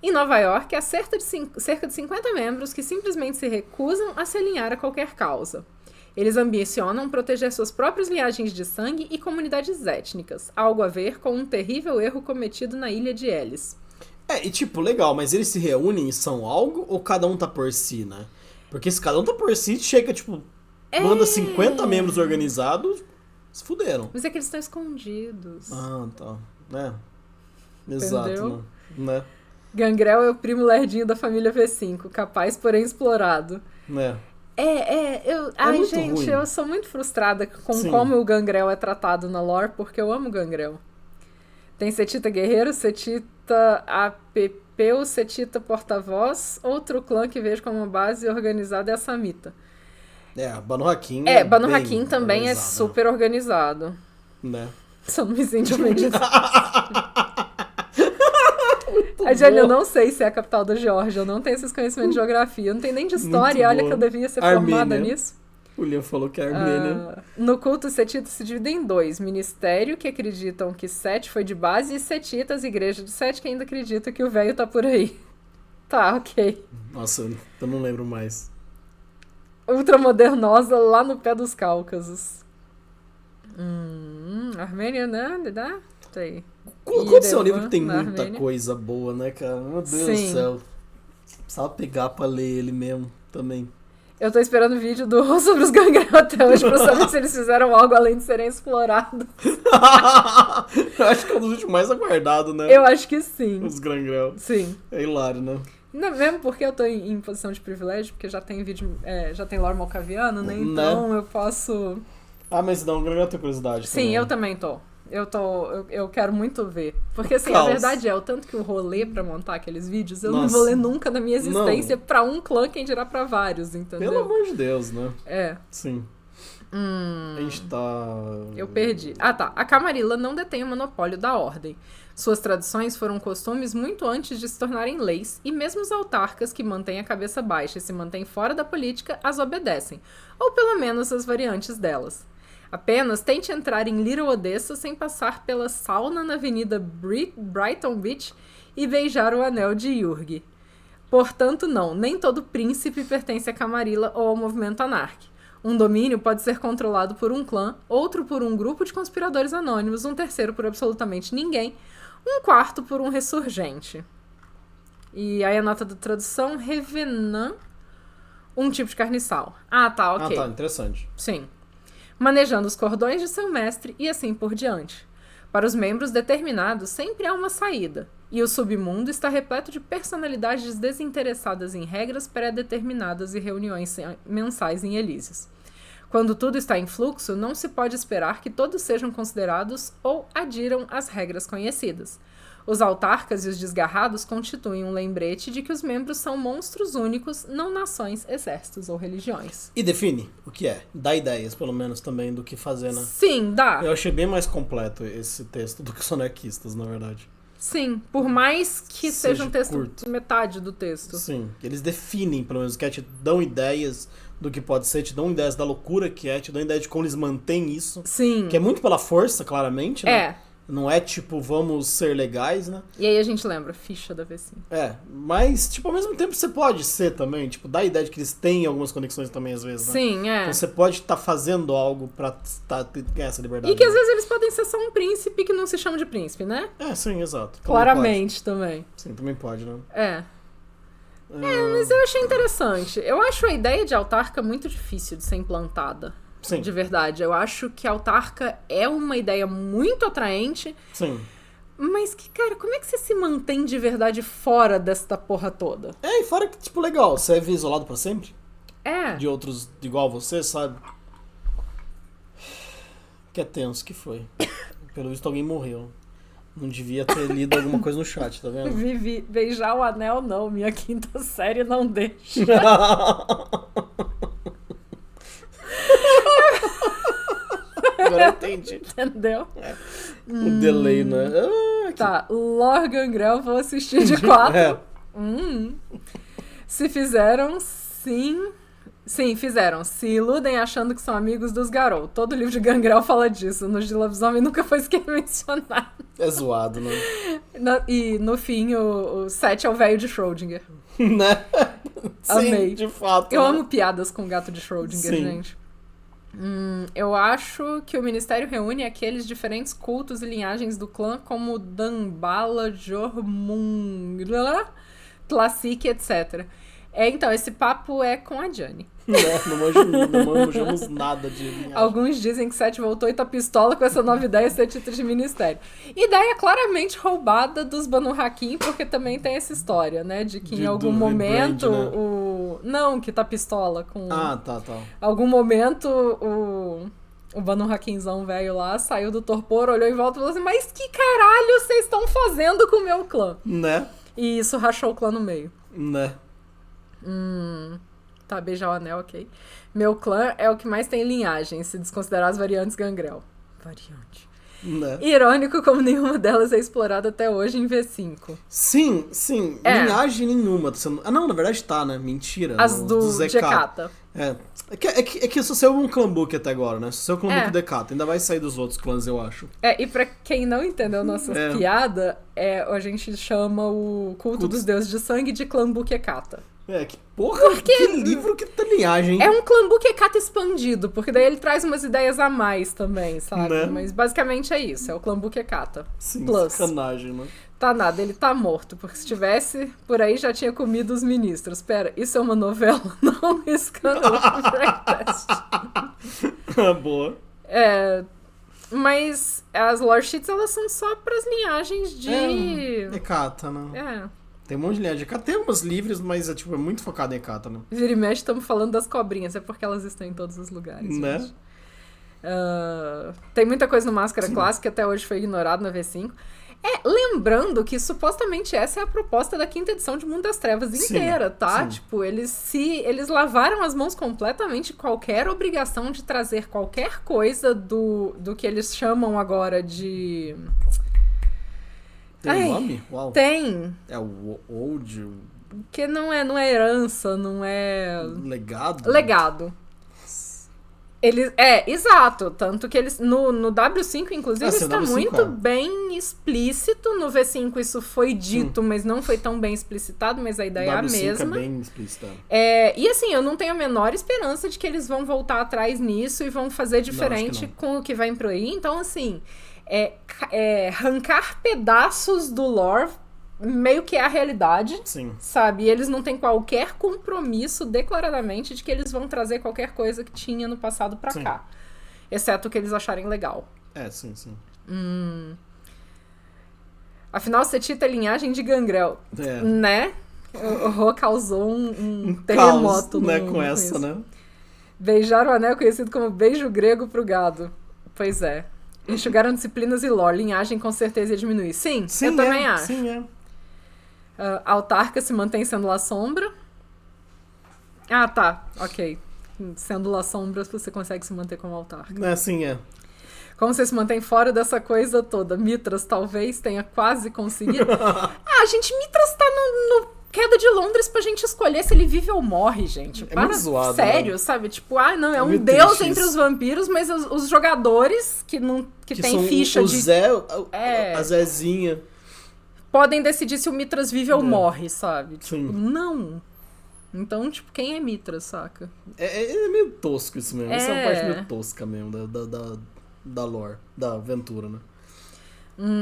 A: Em Nova York, há cerca de 50 membros que simplesmente se recusam a se alinhar a qualquer causa. Eles ambicionam proteger suas próprias linhagens de sangue e comunidades étnicas, algo a ver com um terrível erro cometido na ilha de Ellis.
B: E tipo, legal, mas eles se reúnem e são algo ou cada um tá por si, né? Porque se cada um tá por si, chega, tipo, manda 50 membros organizados, se fuderam.
A: Mas é que eles estão escondidos.
B: Ah, tá. Exato,
A: Entendeu?
B: né?
A: Gangrel é o primo lerdinho da família V5, capaz, porém explorado. Ai,
B: muito
A: gente,
B: ruim.
A: eu sou muito frustrada com
B: Sim.
A: como o Gangrel é tratado na lore, porque eu amo Gangrel. Tem Setita Guerreiro, Setita Apepeu, Setita Porta-Voz, outro clã que vejo como base organizada é a Samita.
B: Banu Hakim
A: Banu
B: bem
A: Hakim também é
B: organizado,
A: super organizado.
B: né?
A: Só não me sinto ofendida. A Jane, eu não sei se é a capital da Geórgia, eu não tenho esses conhecimentos de geografia, eu não tenho nem de história,
B: Muito
A: olha
B: boa.
A: que eu devia ser
B: Armênia.
A: formada nisso.
B: O Liam falou que é Armênia.
A: No culto, os setitas se dividem em dois. Ministério, que acreditam que Set foi de base, e setitas, igreja de Set, que ainda acredita que o velho tá por aí. Tá, ok.
B: Nossa, eu não lembro mais.
A: Ultramodernosa lá no pé dos Cáucasos. Armênia, né? Sei.
B: Quando você é um livro que tem
A: na
B: muita
A: Armênia.
B: coisa boa, né, cara? Meu Deus
A: Sim.
B: do céu. Precisava pegar pra ler ele mesmo também.
A: Eu tô esperando o vídeo sobre os gangrel até hoje pra saber se eles fizeram algo além de serem explorados.
B: Eu acho que é um dos últimos mais aguardados, né?
A: Eu acho que sim.
B: Os Grangrel.
A: Sim.
B: É hilário, né?
A: Não, mesmo porque eu tô em posição de privilégio, porque já tem vídeo, já tem lore malcaviano, né?
B: Né?
A: Então eu posso...
B: Ah, mas não, o Grangrel tem curiosidade
A: Sim,
B: também.
A: eu também tô. Eu quero muito ver. Porque, assim, a verdade é, o tanto que o rolê pra montar aqueles vídeos, eu não vou ler nunca na minha existência pra um clã, quem dirá pra vários, entendeu?
B: Pelo amor de Deus, né?
A: É.
B: Sim. A gente tá...
A: Eu perdi. Ah, tá. A Camarilla não detém o monopólio da ordem. Suas tradições foram costumes muito antes de se tornarem leis, e mesmo os autarcas que mantêm a cabeça baixa e se mantêm fora da política as obedecem, ou pelo menos as variantes delas. Apenas tente entrar em Little Odessa sem passar pela sauna na avenida Brighton Beach e beijar o anel de Yurgi. Portanto, não, nem todo príncipe pertence à Camarilla ou ao movimento anárquico. Um domínio pode ser controlado por um clã, outro por um grupo de conspiradores anônimos, um terceiro por absolutamente ninguém, um quarto por um ressurgente. E aí a nota da tradução, Revenant, um tipo de carniçal. Ah, tá, ok.
B: Ah, tá, interessante.
A: Sim. Manejando os cordões de seu mestre e assim por diante. Para os membros determinados, sempre há uma saída, e o submundo está repleto de personalidades desinteressadas em regras pré-determinadas e reuniões mensais em Elísios. Quando tudo está em fluxo, não se pode esperar que todos sejam considerados ou adiram às regras conhecidas. Os autarcas e os desgarrados constituem um lembrete de que os membros são monstros únicos, não nações, exércitos ou religiões.
B: E define o que é. Dá ideias, pelo menos, também do que fazer, né?
A: Sim, dá.
B: Eu achei bem mais completo esse texto do que os anarquistas, na verdade.
A: Sim, por mais que seja um texto
B: curto.
A: Metade do texto.
B: Sim, eles definem, pelo menos, que te dão ideias do que pode ser, te dão ideias da loucura que é, te dão ideia de como eles mantêm isso.
A: Sim.
B: Que é muito pela força, claramente, né?
A: É.
B: Não é tipo, vamos ser legais, né?
A: E aí a gente lembra, ficha da V5.
B: É, mas, tipo, ao mesmo tempo você pode ser também, tipo, dá a ideia de que eles têm algumas conexões também, às vezes, né?
A: Sim, é.
B: Então você pode estar fazendo algo pra ganhar essa liberdade.
A: E que às vezes eles podem ser só um príncipe que não se chama de príncipe, né?
B: É, sim, exato. Também
A: Claramente também.
B: pode. Sim, também pode, né?
A: É. Mas eu achei interessante. Eu acho a ideia de autarca muito difícil de ser implantada.
B: Sim.
A: De verdade. Eu acho que autarca é uma ideia muito atraente.
B: Sim.
A: Mas que, cara, como é que você se mantém de verdade fora desta porra toda?
B: É, e fora que, tipo, legal, você é isolado pra sempre?
A: É.
B: De outros igual a você, sabe? Que é tenso, que foi. Pelo visto alguém morreu. Não devia ter lido alguma coisa no chat, tá vendo?
A: Vivi, beijar o anel não, minha quinta série não deixa.
B: Agora eu entendi.
A: Entendeu?
B: O delay, né?
A: Tá, Lord Gangrel, vou assistir de 4.
B: É.
A: Se fizeram, sim. Sim, fizeram. Se iludem achando que são amigos dos Garou. Todo livro de Gangrel fala disso. No de Lobisomem nunca foi sequer mencionado.
B: É zoado, né?
A: E no fim, o Seth é o velho de Schrödinger.
B: Né?
A: Amei.
B: Sim, de fato.
A: Eu
B: né?
A: amo piadas com o gato de Schrödinger,
B: Sim.
A: gente. Eu acho que o Ministério reúne aqueles diferentes cultos e linhagens do clã, como Dambala, Jormungla, Tlassik, etc. Então, esse papo é com a Jane.
B: Não manjamos nada de linhagem.
A: Alguns dizem que Seth voltou e tá pistola com essa nova ideia ser título de ministério. Ideia claramente roubada dos Banu Hakim, porque também tem essa história, né? De que em algum momento
B: rebrand, né?
A: Não, que tá pistola com...
B: Ah, tá.
A: Algum momento o Banu Hakimzão velho lá saiu do torpor, olhou em volta e falou assim: mas que caralho vocês estão fazendo com o meu clã?
B: Né?
A: E isso rachou o clã no meio.
B: Né?
A: Tá, beijar o anel, ok. Meu clã é o que mais tem linhagem, se desconsiderar as variantes Gangrel. Variante.
B: Né?
A: Irônico como nenhuma delas é explorada até hoje em V5.
B: Sim.
A: É.
B: Linhagem nenhuma. Ah, não, na verdade tá, né? Mentira.
A: As do
B: Zekata.
A: Jekata.
B: É que só saiu um clambook até agora, né? Só saiu o clambook
A: É.
B: Dekata. Ainda vai sair dos outros clãs, eu acho.
A: E pra quem não entendeu nossa piada, a gente chama o culto dos deuses de sangue de Clambuque Ekata.
B: Que porra, que livro que tá linhagem, hein?
A: É um Clambuque Ekata expandido, porque daí ele traz umas ideias a mais também, sabe?
B: Né?
A: Mas basicamente é isso, é o Clambuque Ekata.
B: Sim,
A: Plus.
B: sacanagem, né?
A: Tá nada, ele tá morto, porque se tivesse, por aí já tinha comido os ministros. Pera, isso é uma novela? Não, escândalo
B: Boa.
A: Mas as lore sheets, elas são só pras linhagens de...
B: Ekata, né?
A: É.
B: Tem um monte de linhagem de Ekata. Tem umas livres, mas é muito focado em Ekata, né?
A: Vira e mexe, estamos falando das cobrinhas, é porque elas estão em todos os lugares.
B: Né?
A: Gente. Tem muita coisa no Máscara Clássica que até hoje foi ignorado na V5. Lembrando que supostamente essa é a proposta da quinta edição de Mundo das Trevas inteira, tá? Sim. Tipo, eles lavaram as mãos completamente de qualquer obrigação de trazer qualquer coisa do que eles chamam agora de...
B: Tem nome? Uau.
A: Tem.
B: É o Old...
A: Que não é herança, não é...
B: Legado.
A: Exato. Tanto que eles... No W5, inclusive, isso tá
B: W5,
A: muito bem explícito. No V5 isso foi dito, mas não foi tão bem explicitado, mas a ideia é a mesma.
B: É bem explícita.
A: E assim, eu não tenho a menor esperança de que eles vão voltar atrás nisso e vão fazer diferente com o que vai por aí. Então, assim, arrancar pedaços do lore meio que é a realidade,
B: sim,
A: sabe? E eles não têm qualquer compromisso declaradamente de que eles vão trazer qualquer coisa que tinha no passado pra cá. Exceto o que eles acharem legal.
B: Sim.
A: Afinal, Setita é linhagem de Gangrel, né? O Rô causou um terremoto.
B: Caos, com essa, isso. Né?
A: Beijar o anel conhecido como beijo grego pro gado. Pois é. Enxugaram disciplinas e lore. Linhagem com certeza ia diminuir. Sim, eu também acho.
B: Sim,
A: Autarca se mantém sendo La Sombra. Ah, tá. Ok. Sendo La Sombra, você consegue se manter como autarca. Como você se mantém fora dessa coisa toda? Mitras talvez tenha quase conseguido. Gente, Mitras tá no Queda de Londres pra gente escolher se ele vive ou morre, gente.
B: Muito zoado,
A: sério,
B: né?
A: Sabe? Tipo, não, é um deus entre os vampiros, mas os jogadores que tem ficha de...
B: A Zezinha...
A: podem decidir se o Mitras vive ou morre, sabe? Tipo, não. Então, tipo, quem é Mitras, saca?
B: É meio tosco isso mesmo. Essa é uma parte meio tosca mesmo da lore, da aventura, né?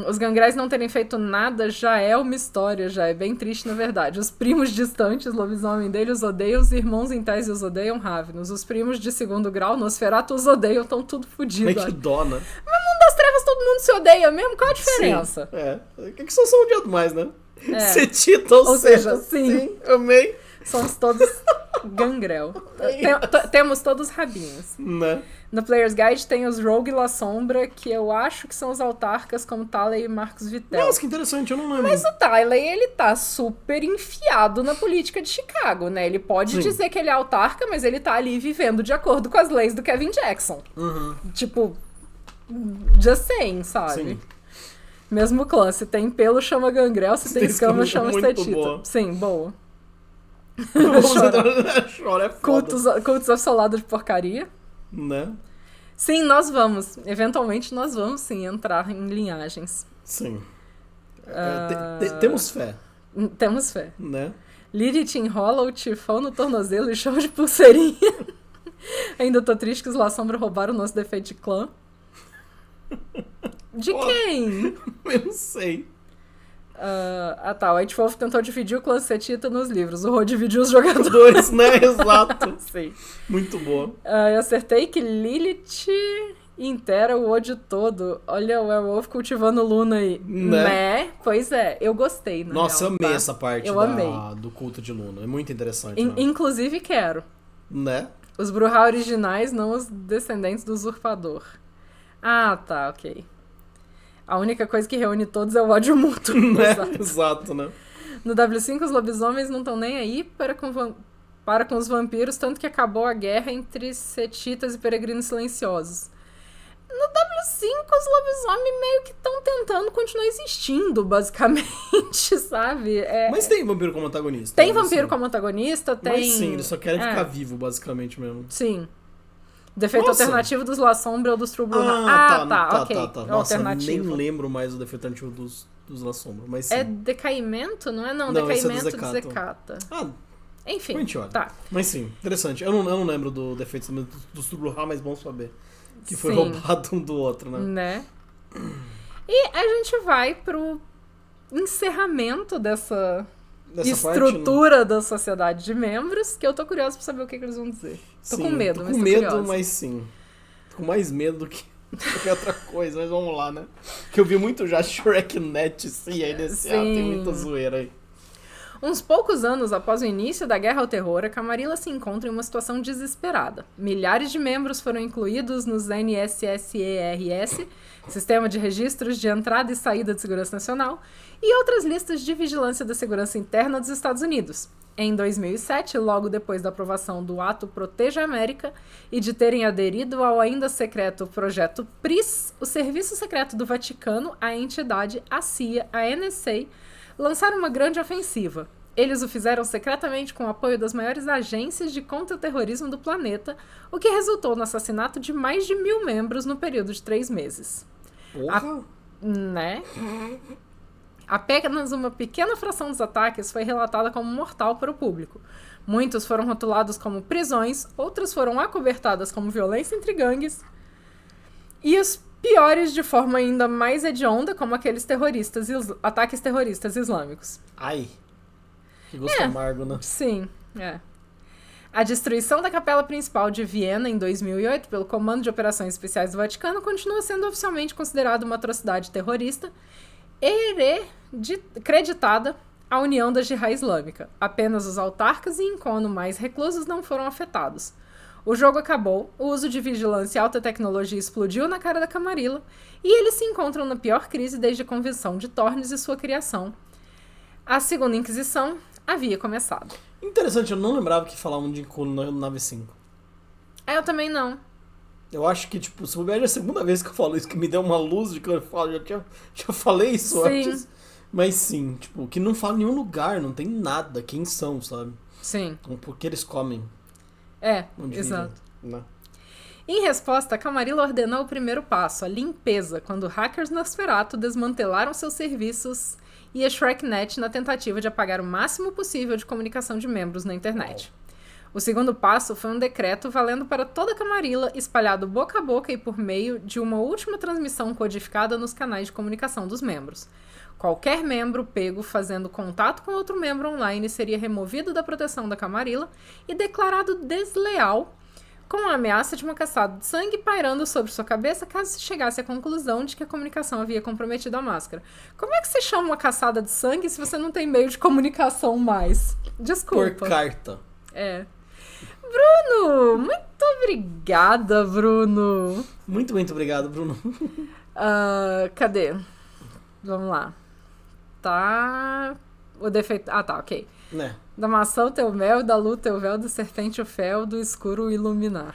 A: Os Gangreis não terem feito nada já é uma história, já é bem triste, na verdade. Os primos distantes, lobisomem dele, os odeiam, os irmãos em tese os odeiam, Ravnos. Os primos de segundo grau, Nosferatu, os odeiam, estão tudo fodido.
B: Que dó, né?
A: Mas no Mundo das Trevas todo mundo se odeia mesmo, qual a diferença?
B: Sim, que só são odiados mais, né? Setita, ou seja, sim, amei.
A: Somos todos Gangrel. Temos todos rabinhos.
B: Né?
A: No Player's Guide tem os Rogue La Sombra, que eu acho que são os autarcas como Talley e Marcos Vitel.
B: Nossa, que interessante, eu não lembro.
A: Mas o Talley, ele tá super enfiado na política de Chicago, né? Ele pode dizer que ele é autarca, mas ele tá ali vivendo de acordo com as leis do Kevin Jackson. Tipo, just saying, sabe? Sim. Mesmo clã, se tem pelo, chama Gangrel, se tem escama, chama Setita. Sim, boa.
B: Chora, é foda.
A: Cultos assolados de porcaria.
B: Né?
A: Sim, nós vamos. Eventualmente nós vamos, sim, entrar em linhagens.
B: Sim. Temos fé.
A: Temos fé.
B: Né?
A: Lilith enrola o tifão no tornozelo e chama de pulseirinha. Ainda tô triste que os La Sombra roubaram o nosso defeito de clã. De quem?
B: Eu não sei.
A: O White Wolf tentou dividir o clã Setita nos livros. O Rô dividiu os jogadores,
B: né? Exato.
A: Sim.
B: Muito boa.
A: Eu acertei que Lilith inteira o ódio todo. Olha o Werewolf cultivando Luna aí. Né? Pois é, eu gostei.
B: Nossa, eu amei essa parte
A: amei.
B: Do culto de Luna. É muito interessante.
A: Inclusive quero.
B: Né?
A: Os Bruhá originais, não os descendentes do usurpador. Tá, ok. A única coisa que reúne todos é o ódio mútuo.
B: Né? Exato, né?
A: No W5, os lobisomens não estão nem aí para com os vampiros, tanto que acabou a guerra entre setitas e peregrinos silenciosos. No W5, os lobisomens meio que estão tentando continuar existindo, basicamente, sabe?
B: Mas tem vampiro como antagonista.
A: Tem vampiro como antagonista, tem...
B: Mas sim, eles só querem ficar vivo, basicamente mesmo.
A: Sim. Defeito alternativo dos La Sombra ou dos True Blue. Ok.
B: Nossa, nem lembro mais o defeito alternativo dos La Sombra. Mas sim.
A: É decaimento, não é? Não, decaimento desecata. Enfim, tá.
B: Mas sim, interessante. Eu não lembro do defeito dos True Blue, mas bom saber. Que foi roubado um do outro, né?
A: E a gente vai pro encerramento dessa estrutura da sociedade de membros, que eu tô curiosa pra saber o que eles vão dizer. Tô com medo, mas tô curiosa.
B: Mas sim. Tô com mais medo do que qualquer outra coisa, mas vamos lá, né? Que eu vi muito já ShrekNet, sim, aí nesse tem muita zoeira aí.
A: Uns poucos anos após o início da Guerra ao Terror, a Camarilla se encontra em uma situação desesperada. Milhares de membros foram incluídos nos NSSERS, Sistema de Registros de Entrada e Saída de Segurança Nacional, e outras listas de vigilância da segurança interna dos Estados Unidos. Em 2007, logo depois da aprovação do Ato Proteja a América e de terem aderido ao ainda secreto Projeto PRIS, o Serviço Secreto do Vaticano, a entidade, a CIA, a NSA, lançaram uma grande ofensiva. Eles o fizeram secretamente com o apoio das maiores agências de contra-terrorismo do planeta, o que resultou no assassinato de mais de 1.000 membros no período de 3 meses.
B: Porra!
A: Né? Apenas uma pequena fração dos ataques foi relatada como mortal para o público. Muitos foram rotulados como prisões, outras foram acobertadas como violência entre gangues, e os piores de forma ainda mais hedionda, como aqueles ataques terroristas islâmicos.
B: Ai, que gosto amargo, né?
A: Sim, é. A destruição da capela principal de Viena em 2008 pelo Comando de Operações Especiais do Vaticano continua sendo oficialmente considerada uma atrocidade terrorista creditada à União da Jihad Islâmica. Apenas os autarcas e encono mais reclusos não foram afetados. O jogo acabou, o uso de vigilância e alta tecnologia explodiu na cara da Camarilla, e eles se encontram na pior crise desde a Convenção de Tornes e sua criação. A Segunda Inquisição havia começado.
B: Interessante, eu não lembrava que falavam de encono na V5.
A: Eu também não.
B: Eu acho que, tipo, se bobear é a segunda vez que eu falo isso, que me deu uma luz de que eu falo, já falei isso antes. Mas sim, tipo, que não fala em nenhum lugar, não tem nada, quem são, sabe?
A: Sim.
B: Porque eles comem.
A: Exato.
B: Vivem, né?
A: Em resposta, a Camarilla ordenou o primeiro passo, a limpeza, quando hackers Nosferatu desmantelaram seus serviços e a ShrekNet na tentativa de apagar o máximo possível de comunicação de membros na internet. O segundo passo foi um decreto valendo para toda a Camarilla, espalhado boca a boca e por meio de uma última transmissão codificada nos canais de comunicação dos membros. Qualquer membro pego fazendo contato com outro membro online seria removido da proteção da Camarilla e declarado desleal, com a ameaça de uma caçada de sangue pairando sobre sua cabeça caso se chegasse à conclusão de que a comunicação havia comprometido a máscara. Como é que se chama uma caçada de sangue se você não tem meio de comunicação mais? Desculpa.
B: Por carta.
A: Bruno! Muito obrigada, Bruno!
B: Muito obrigado, Bruno.
A: Cadê? Vamos lá. Tá... O defeito... tá, ok.
B: Né?
A: Da maçã o teu mel, da lua o teu véu, da serpente o fel, do escuro o iluminar.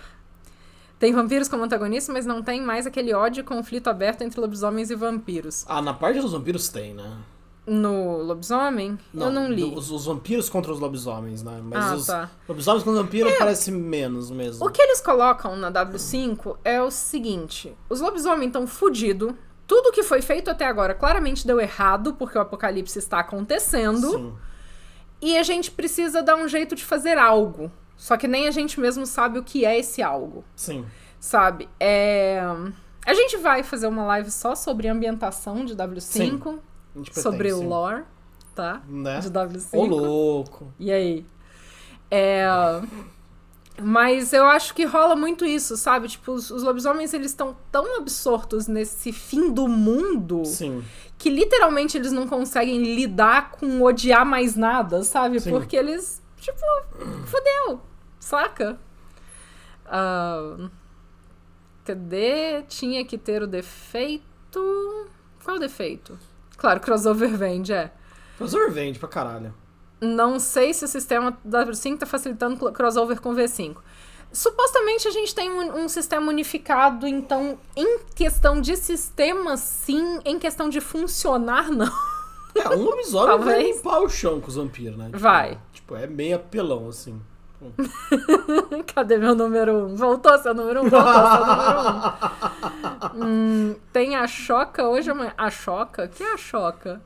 A: Tem vampiros como antagonistas, mas não tem mais aquele ódio e conflito aberto entre lobisomens e vampiros.
B: Na parte dos vampiros tem, né?
A: No lobisomem? Eu não li.
B: Os vampiros contra os lobisomens, né? Mas os
A: tá.
B: lobisomens contra vampiros parece menos mesmo.
A: O que eles colocam na W5 é o seguinte. Os lobisomens estão fudidos. Tudo que foi feito até agora claramente deu errado, porque o apocalipse está acontecendo.
B: Sim.
A: E a gente precisa dar um jeito de fazer algo. Só que nem a gente mesmo sabe o que é esse algo.
B: Sim.
A: Sabe? A gente vai fazer uma live só sobre ambientação de W5.
B: Sim.
A: Sobre lore, tá?
B: Né?
A: De W5.
B: Ô, louco.
A: E aí? Mas eu acho que rola muito isso, sabe? Tipo, os lobisomens, eles estão tão absortos nesse fim do mundo...
B: Sim.
A: Que literalmente eles não conseguem lidar com odiar mais nada, sabe?
B: Sim.
A: Porque eles, tipo, fodeu, saca? Cadê? Tinha que ter o defeito... Qual o defeito? Claro, crossover vende,
B: Crossover vende pra caralho.
A: Não sei se o sistema W5 tá facilitando crossover com V5. Supostamente a gente tem um sistema unificado, então, em questão de sistema, sim. Em questão de funcionar, não.
B: Um lobisomem vai limpar o chão com os vampiros, né?
A: Vai.
B: Tipo, é meio apelão, assim.
A: Cadê meu número 1? Voltou seu número 1? Voltou seu número 1. Tem a Choca hoje amanhã. A Choca? O que é a Choca?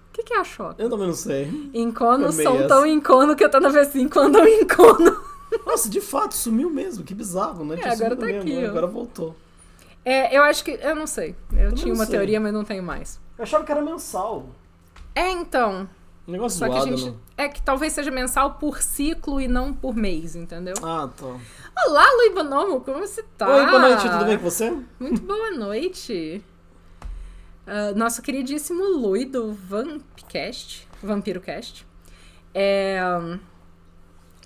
A: O que é a Choca?
B: Eu também não sei.
A: Enconos são tão encono que eu tô na V5 andam encono.
B: Nossa, de fato, sumiu mesmo. Que bizarro, né?
A: Agora tá
B: mesmo,
A: aqui,
B: né?
A: ó.
B: Agora voltou.
A: Eu acho que... Eu não sei. Eu tinha uma
B: sei.
A: teoria, mas não tenho mais.
B: Eu achava que era mensal.
A: Então...
B: Um negócio
A: Só
B: zoado,
A: que a gente...
B: né?
A: que talvez seja mensal por ciclo e não por mês, entendeu?
B: Tá.
A: Olá, Lui Bonomo, como você tá?
B: Oi, boa noite, tudo bem com você?
A: Muito boa noite. Nosso queridíssimo Lui do VampiroCast.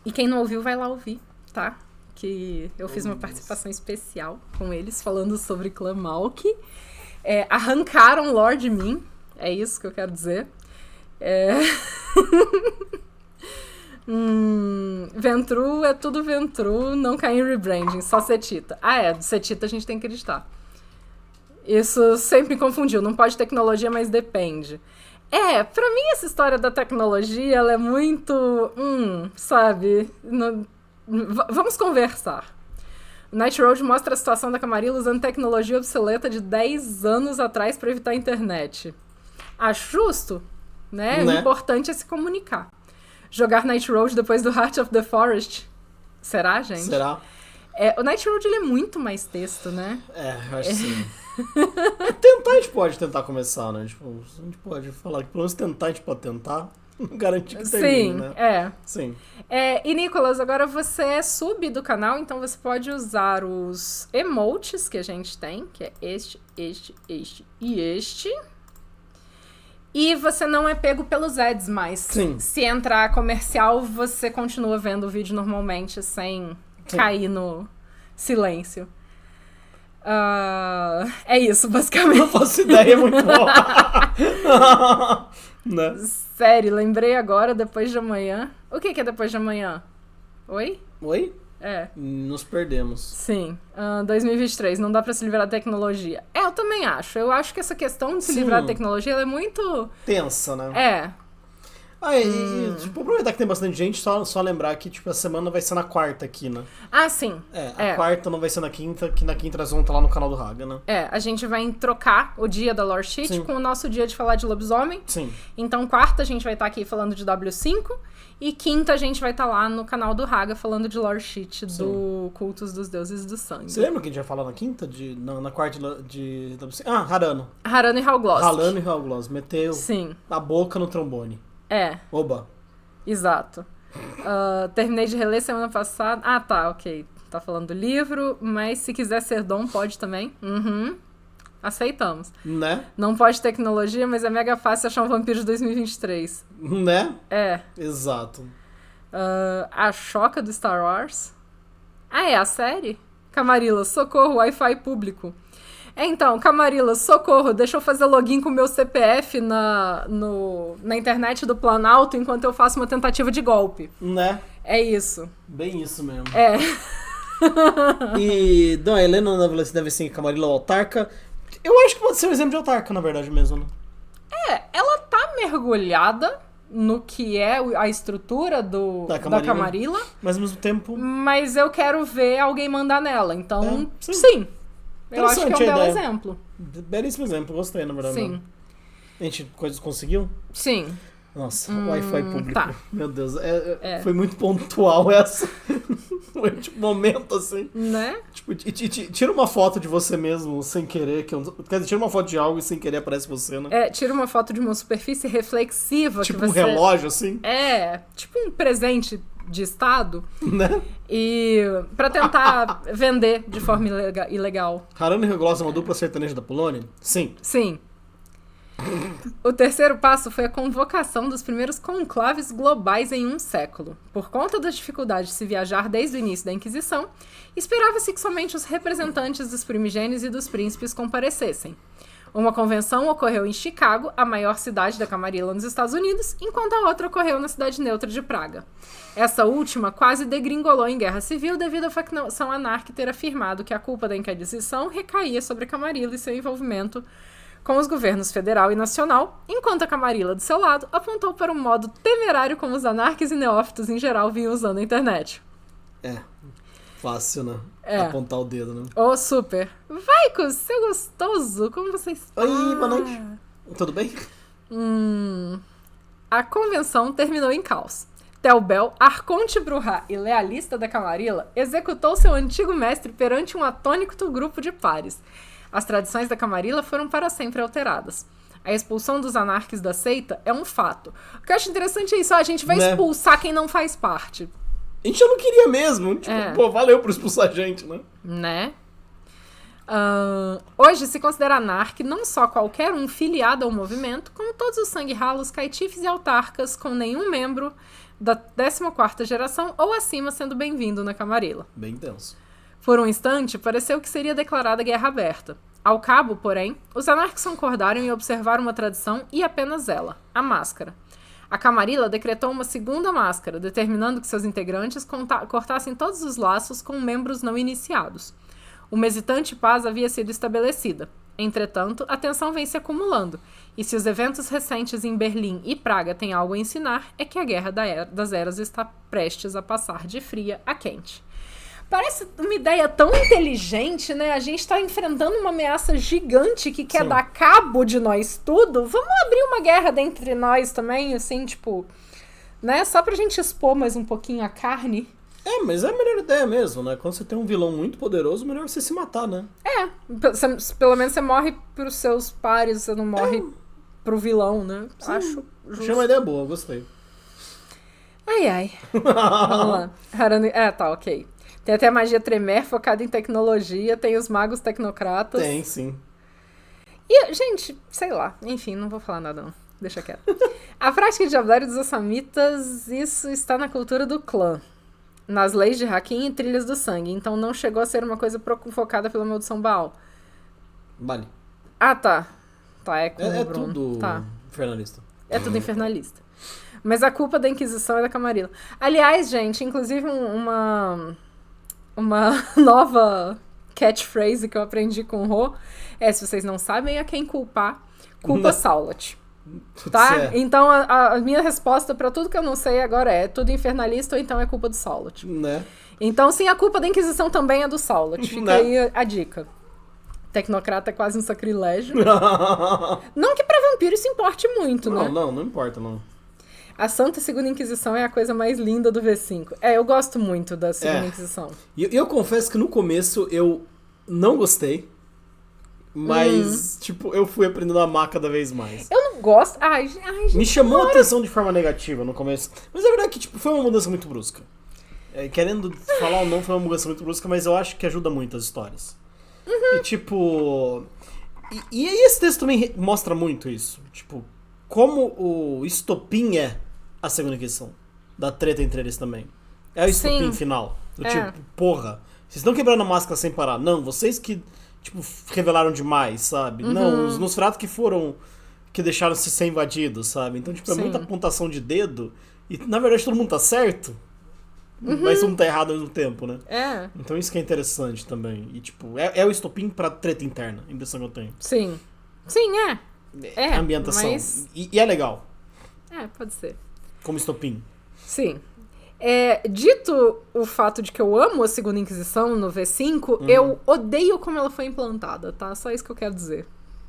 A: E quem não ouviu, vai lá ouvir, tá? Que eu fiz uma participação especial com eles, falando sobre clã Malk. Arrancaram Lord de mim, é isso que eu quero dizer. Ventru é tudo Ventru, não cai em rebranding, só Setita. Do Setita a gente tem que acreditar. Isso sempre me confundiu, não pode tecnologia, mas depende. Pra mim essa história da tecnologia, ela é muito... sabe? Vamos conversar. O Night Road mostra a situação da Camarilla usando tecnologia obsoleta de 10 anos atrás para evitar a internet. Acho justo, né? O importante é se comunicar. Jogar Night Road depois do Heart of the Forest. Será, gente?
B: Será?
A: O Night Road, ele é muito mais texto, né?
B: Eu acho que sim. Tentar, a gente pode tentar começar, né? Tipo, a gente pode falar que pelo menos tentar, a gente pode tentar. Não garante que termine, né? Sim.
A: E, Nicolas, agora você é sub do canal, então você pode usar os emotes que a gente tem, que é este e este. E você não é pego pelos ads mais.
B: Sim.
A: Se entrar comercial, você continua vendo o vídeo normalmente, sem cair no silêncio. É isso, basicamente.
B: Não faço ideia, é muito bom. Né?
A: Sério, lembrei agora, depois de amanhã. O que é depois de amanhã? Oi?
B: Oi? Nos perdemos.
A: Sim. 2023, não dá pra se livrar da tecnologia. Eu também acho. Eu acho que essa questão de se livrar da tecnologia, ela é muito...
B: tensa, né? Tipo, aproveitar que tem bastante gente, só lembrar que, tipo, a semana vai ser na quarta aqui, né?
A: Sim.
B: A quarta não vai ser na quinta, que na quinta nós vamos estar lá no canal do Haga, né?
A: A gente vai trocar o dia da Lore Sheet com o nosso dia de falar de lobisomem.
B: Sim.
A: Então, quarta a gente vai estar aqui falando de W5 e quinta a gente vai estar lá no canal do Haga falando de Lore Sheet do Cultos dos Deuses do Sangue.
B: Você lembra que a gente vai falar na quinta? Na quarta de W5? Harano.
A: Harano e Hallgloss.
B: Harano e Hallgloss. Meteu a boca no trombone. Oba.
A: Exato. Terminei de reler semana passada. Ok. Tá falando do livro, mas se quiser ser Dom, pode também. Aceitamos.
B: Né?
A: Não pode tecnologia, mas é mega fácil achar um vampiro de 2023.
B: Né? Exato.
A: A Choca do Star Wars. A série? Camarilla, socorro, Wi-Fi público. Então, Camarilla, socorro, deixa eu fazer login com o meu CPF na internet do Planalto enquanto eu faço uma tentativa de golpe.
B: Né?
A: É isso.
B: Bem isso mesmo. E Dona Helena na velocidade deve ser Camarilla ou autarca. Eu acho que pode ser um exemplo de autarca, na verdade mesmo, né?
A: Ela tá mergulhada no que é a estrutura da Camarilla.
B: Mas ao mesmo tempo...
A: Mas eu quero ver alguém mandar nela, então sim. Eu acho que é um belo exemplo.
B: Belíssimo exemplo, gostei, na verdade.
A: Sim.
B: A gente conseguiu?
A: Sim.
B: Nossa, Wi-Fi público.
A: Tá.
B: Meu Deus, foi muito pontual essa. Foi tipo um momento assim.
A: Né?
B: Tipo, tira uma foto de você mesmo sem querer. Quer dizer, tira uma foto de algo e sem querer aparece você, né?
A: Tira uma foto de uma superfície reflexiva.
B: Tipo
A: que você...
B: um relógio, assim?
A: Tipo um presente de estado.
B: Né?
A: E pra tentar vender de forma ilegal.
B: Harano e Hallgloss é uma dupla sertaneja da Polônia? Sim.
A: Sim. O terceiro passo foi a convocação dos primeiros conclaves globais em um século. Por conta das dificuldades de se viajar desde o início da Inquisição, esperava-se que somente os representantes dos primigênios e dos príncipes comparecessem. Uma convenção ocorreu em Chicago, a maior cidade da Camarilla nos Estados Unidos, enquanto a outra ocorreu na cidade neutra de Praga. Essa última quase degringolou em guerra civil devido à facção anarca ter afirmado que a culpa da Inquisição recaía sobre a Camarilla e seu envolvimento com os governos federal e nacional, enquanto a Camarilla, do seu lado, apontou para um modo temerário como os anarques e neófitos em geral vinham usando a internet.
B: Fácil, né? Apontar o dedo, né?
A: Super. Vaicos, seu gostoso, como você está?
B: Oi, boa noite. Tudo bem?
A: A convenção terminou em caos. Telbel, arconte Bruhá e lealista da Camarilla, executou seu antigo mestre perante um atônito grupo de pares. As tradições da Camarilla foram para sempre alteradas. A expulsão dos anarques da seita é um fato. O que eu acho interessante é isso, a gente vai expulsar quem não faz parte.
B: A gente já não queria mesmo. Tipo, valeu por expulsar a gente, né?
A: Né? Hoje se considera Anark não só qualquer um filiado ao movimento, como todos os sangue-ralos, caitifes e autarcas com nenhum membro da 14ª geração ou acima sendo bem-vindo na Camarilla.
B: Bem denso.
A: Por um instante, pareceu que seria declarada guerra aberta. Ao cabo, porém, os anarcos concordaram em observar uma tradição e apenas ela, a máscara. A Camarilla decretou uma segunda máscara, determinando que seus integrantes cortassem todos os laços com membros não iniciados. Uma hesitante paz havia sido estabelecida. Entretanto, a tensão vem se acumulando, e se os eventos recentes em Berlim e Praga têm algo a ensinar, é que a Guerra das Eras está prestes a passar de fria a quente. Parece uma ideia tão inteligente, né? A gente tá enfrentando uma ameaça gigante que quer dar cabo de nós tudo. Vamos abrir uma guerra dentre nós também, assim, tipo... né? Só pra gente expor mais um pouquinho a carne.
B: Mas é a melhor ideia mesmo, né? Quando você tem um vilão muito poderoso, melhor você se matar, né?
A: Pelo menos você morre pros seus pares, você não morre pro vilão, né?
B: Sim.
A: Acho justo.
B: Achei uma ideia boa, gostei.
A: Ai. Vamos lá. Tá, ok. Tem até magia Tremere focada em tecnologia, tem os magos tecnocratas.
B: Tem, sim.
A: E, gente, sei lá. Enfim, não vou falar nada, não. Deixa quieto. A prática de Diablerie dos Assamitas, isso está na cultura do clã. Nas leis de Hakim e trilhas do sangue. Então não chegou a ser uma coisa provocada pela maldição Baal.
B: Vale.
A: Tá. É com
B: É
A: o Bruno.
B: tudo
A: Tá.
B: infernalista.
A: É tudo infernalista. Mas a culpa da Inquisição é da Camarilla. Aliás, gente, inclusive uma nova catchphrase que eu aprendi com o Rô é: se vocês não sabem a quem culpar, culpa Saulat. Tá?
B: Certo.
A: Então a minha resposta pra tudo que eu não sei agora é: tudo infernalista ou então é culpa do Saulat.
B: Né?
A: Então sim, a culpa da Inquisição também é do Saulat. Fica
B: Né?
A: aí a dica. Tecnocrata é quase um sacrilégio. Não que pra vampiro isso importe muito, né?
B: Não importa, não.
A: A Santa Segunda Inquisição é a coisa mais linda do V5. Eu gosto muito da Segunda Inquisição.
B: E eu confesso que no começo eu não gostei, mas, tipo, eu fui aprendendo a amar cada vez mais.
A: Eu não gosto... Ai, gente,
B: Me chamou a atenção de forma negativa no começo, mas a verdade é que, tipo, foi uma mudança muito brusca. Querendo falar ou não, foi uma mudança muito brusca, mas eu acho que ajuda muito as histórias. E, tipo... E esse texto também mostra muito isso. Tipo, como o estopim é a Segunda Inquisição. Da treta entre eles também. É o estopim final. Do tipo, porra, vocês estão quebrando a máscara sem parar. Não, vocês que, tipo, revelaram demais, sabe? Não, os Nosferatu que deixaram-se ser invadidos, sabe? Então, tipo, é muita apontação de dedo. E, na verdade, todo mundo tá certo. Mas todo mundo tá errado ao mesmo tempo, né? Então isso que é interessante também. E, tipo, é o estopim pra treta interna, a impressão que eu tenho.
A: Sim,
B: a ambientação.
A: Mas...
B: E é legal.
A: Pode ser.
B: Como estopim.
A: Sim. Dito o fato de que eu amo a Segunda Inquisição no V5, eu odeio como ela foi implantada, tá? Só isso que eu quero dizer.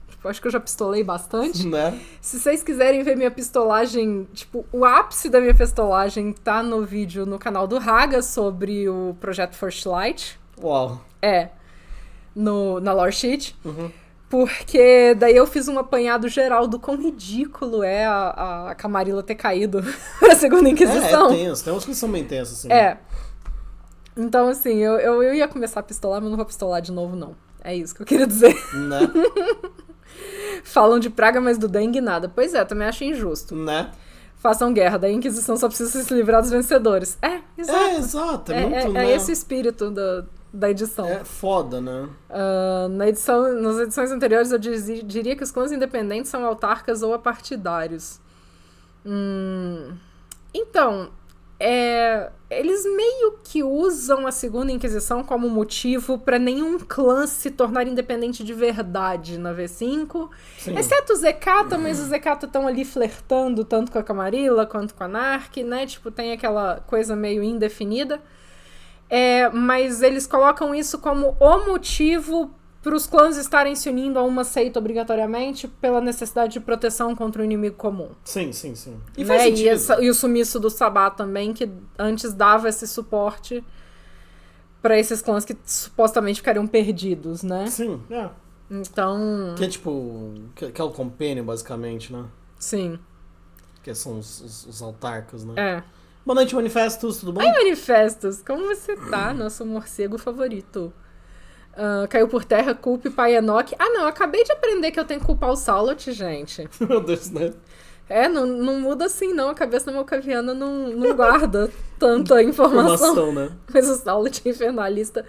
A: Tipo, acho que eu já pistolei bastante.
B: Né?
A: Se vocês quiserem ver minha pistolagem, tipo, o ápice da minha pistolagem tá no vídeo no canal do Haga sobre o projeto First Light.
B: Uau.
A: Na lore sheet. Porque daí eu fiz um apanhado geral do quão ridículo é a Camarilla ter caído pra Segunda Inquisição.
B: É tenso. Tem umas coisas que são bem tensas, assim.
A: Então, assim, eu ia começar a pistolar, mas não vou pistolar de novo, não. É isso que eu queria dizer.
B: Né?
A: Falam de praga, mas do dengue nada. Pois é, também acho injusto.
B: Né?
A: Façam guerra, daí a Inquisição só precisa se livrar dos vencedores. Exato.
B: Exato. É muito,
A: é
B: né?
A: esse o espírito da edição.
B: É foda, né?
A: Nas edições anteriores, eu diria que os clãs independentes são autarcas ou apartidários. Então, eles meio que usam a Segunda Inquisição como motivo para nenhum clã se tornar independente de verdade na V5.
B: Sim.
A: Exceto os Hecata, mas os Hecata estão ali flertando tanto com a Camarilla quanto com a Anark, né? Tipo, tem aquela coisa meio indefinida. Mas eles colocam isso como o motivo para os clãs estarem se unindo a uma seita obrigatoriamente pela necessidade de proteção contra o inimigo comum.
B: Sim. E
A: Né?
B: faz sentido.
A: E o sumiço do Sabá também, que antes dava esse suporte para esses clãs que supostamente ficariam perdidos, né?
B: Sim,
A: Então...
B: Que é tipo... Que é o compênio, basicamente, né?
A: Sim.
B: Que são os autarcas, né?
A: É.
B: Boa noite, Manifestos, tudo bom?
A: Ai, Manifestos, como você tá, nosso morcego favorito? Caiu por terra, culpe pai Enoch. Ah, não, eu acabei de aprender que eu tenho que culpar o Saulot, gente.
B: Meu Deus, né?
A: Não muda assim, não. A cabeça malcaviana não guarda tanta informação.
B: Né?
A: Mas o Saulot infernalista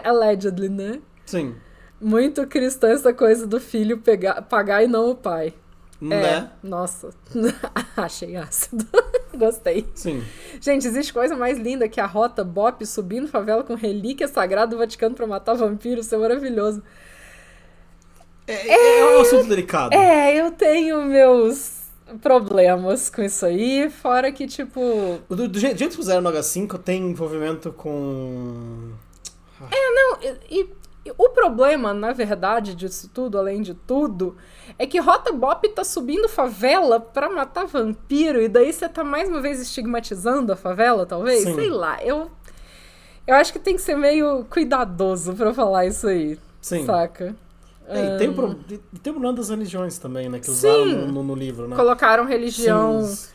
A: allegedly, né?
B: Sim.
A: Muito cristã essa coisa do filho pagar e não o pai.
B: Né?
A: Nossa. Achei ácido. Gostei.
B: Sim.
A: Gente, existe coisa mais linda que a rota Bop subindo favela com relíquia sagrada do Vaticano pra matar vampiro. Isso é maravilhoso.
B: É um assunto delicado.
A: Eu tenho meus problemas com isso aí. Fora que, tipo...
B: Do jeito que fizeram no H5, tem envolvimento com...
A: E o problema, na verdade, disso tudo, além de tudo, é que Rota Bop tá subindo favela pra matar vampiro, e daí você tá mais uma vez estigmatizando a favela, talvez?
B: Sim.
A: Sei lá, eu acho que tem que ser meio cuidadoso pra falar isso aí,
B: Sim.
A: saca?
B: E tem o problema das religiões também, né? Que usaram no livro, né?
A: Colocaram religião
B: Sim.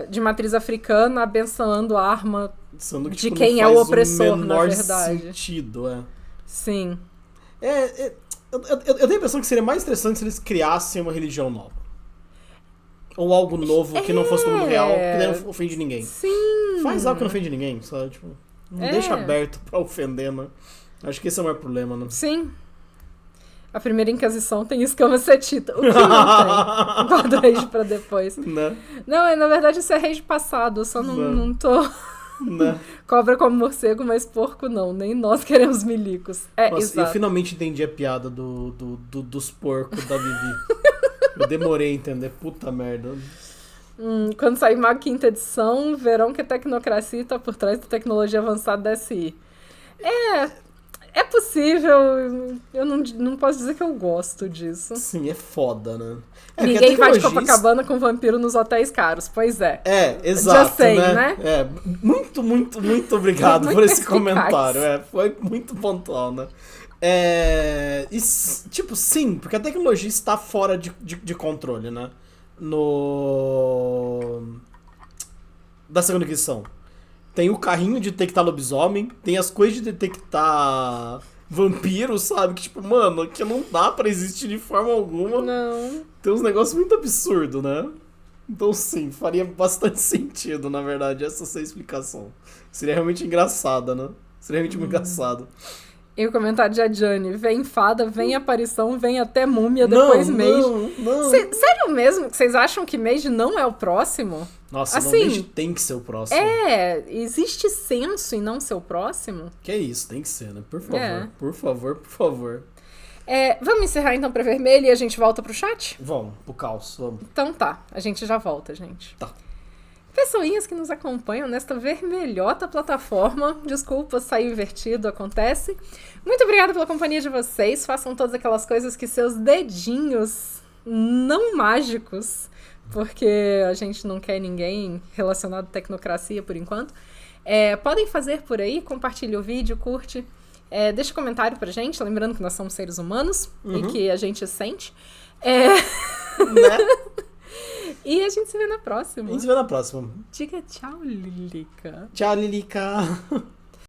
A: De matriz africana abençoando a arma
B: Sendo que,
A: de
B: tipo,
A: quem
B: não
A: é o
B: faz
A: opressor,
B: menor
A: na verdade.
B: Sentido,
A: Sim.
B: Eu tenho a impressão que seria mais interessante se eles criassem uma religião nova. Ou algo novo que não fosse do mundo real, que daí não ofende ninguém.
A: Sim.
B: Faz algo que não ofende ninguém, sabe? Tipo, não deixa aberto pra ofender, né? Acho que esse é o maior problema, né?
A: Sim. A primeira Inquisição tem escama cetita. O que não tem? Guarda rage pra depois.
B: Né?
A: Não, na verdade isso é rage passado. Eu só não tô...
B: Né?
A: Cobra como morcego, mas porco não. Nem nós queremos milicos.
B: Nossa,
A: exato.
B: eu finalmente entendi a piada dos porcos da Vivi. Eu demorei a entender. Puta merda.
A: Quando sair Mago Quinta Edição, verão que a tecnocracia tá por trás da tecnologia avançada da SI. É possível, eu não posso dizer que eu gosto disso.
B: Sim, é foda, né?
A: Ninguém vai de Copacabana com vampiro nos hotéis caros, pois é.
B: Exato,
A: Já sei, né?
B: Muito, muito, muito obrigado
A: Muito
B: por esse
A: perspicaz.
B: comentário. Foi muito pontual, né? Sim, porque a tecnologia está fora de controle, né? Da segunda Inquisição. Tem o carrinho de detectar lobisomem, tem as coisas de detectar vampiro, sabe? Que tipo, mano, que não dá pra existir de forma alguma.
A: Não.
B: Tem uns negócios muito absurdos, né? Então sim, faria bastante sentido, na verdade, essa sua explicação. Seria realmente engraçada, né? Seria realmente muito engraçado.
A: E o comentário de Adjane, vem fada, vem aparição, vem até múmia, depois Mage.
B: Não.
A: Sério mesmo? Vocês acham que Mage não é o próximo?
B: Nossa,
A: assim,
B: não, Mage tem que ser o próximo.
A: Existe senso em não ser o próximo?
B: Que é isso, tem que ser, né? Por favor, por favor, por favor.
A: Vamos encerrar então pra vermelho e a gente volta pro chat?
B: Vamos, pro caos, vamos.
A: Então tá, a gente já volta, gente.
B: Tá.
A: Pessoinhas que nos acompanham nesta vermelhota plataforma. Desculpa, saiu invertido, acontece. Muito obrigada pela companhia de vocês. Façam todas aquelas coisas que seus dedinhos não mágicos, porque a gente não quer ninguém relacionado à tecnocracia por enquanto, podem fazer por aí. Compartilhe o vídeo, curte. Deixa comentário pra gente, lembrando que nós somos seres humanos e que a gente sente.
B: Né?
A: E a gente se vê na próxima.
B: A gente se vê na próxima.
A: Diga tchau, Lilica.
B: Tchau, Lilica.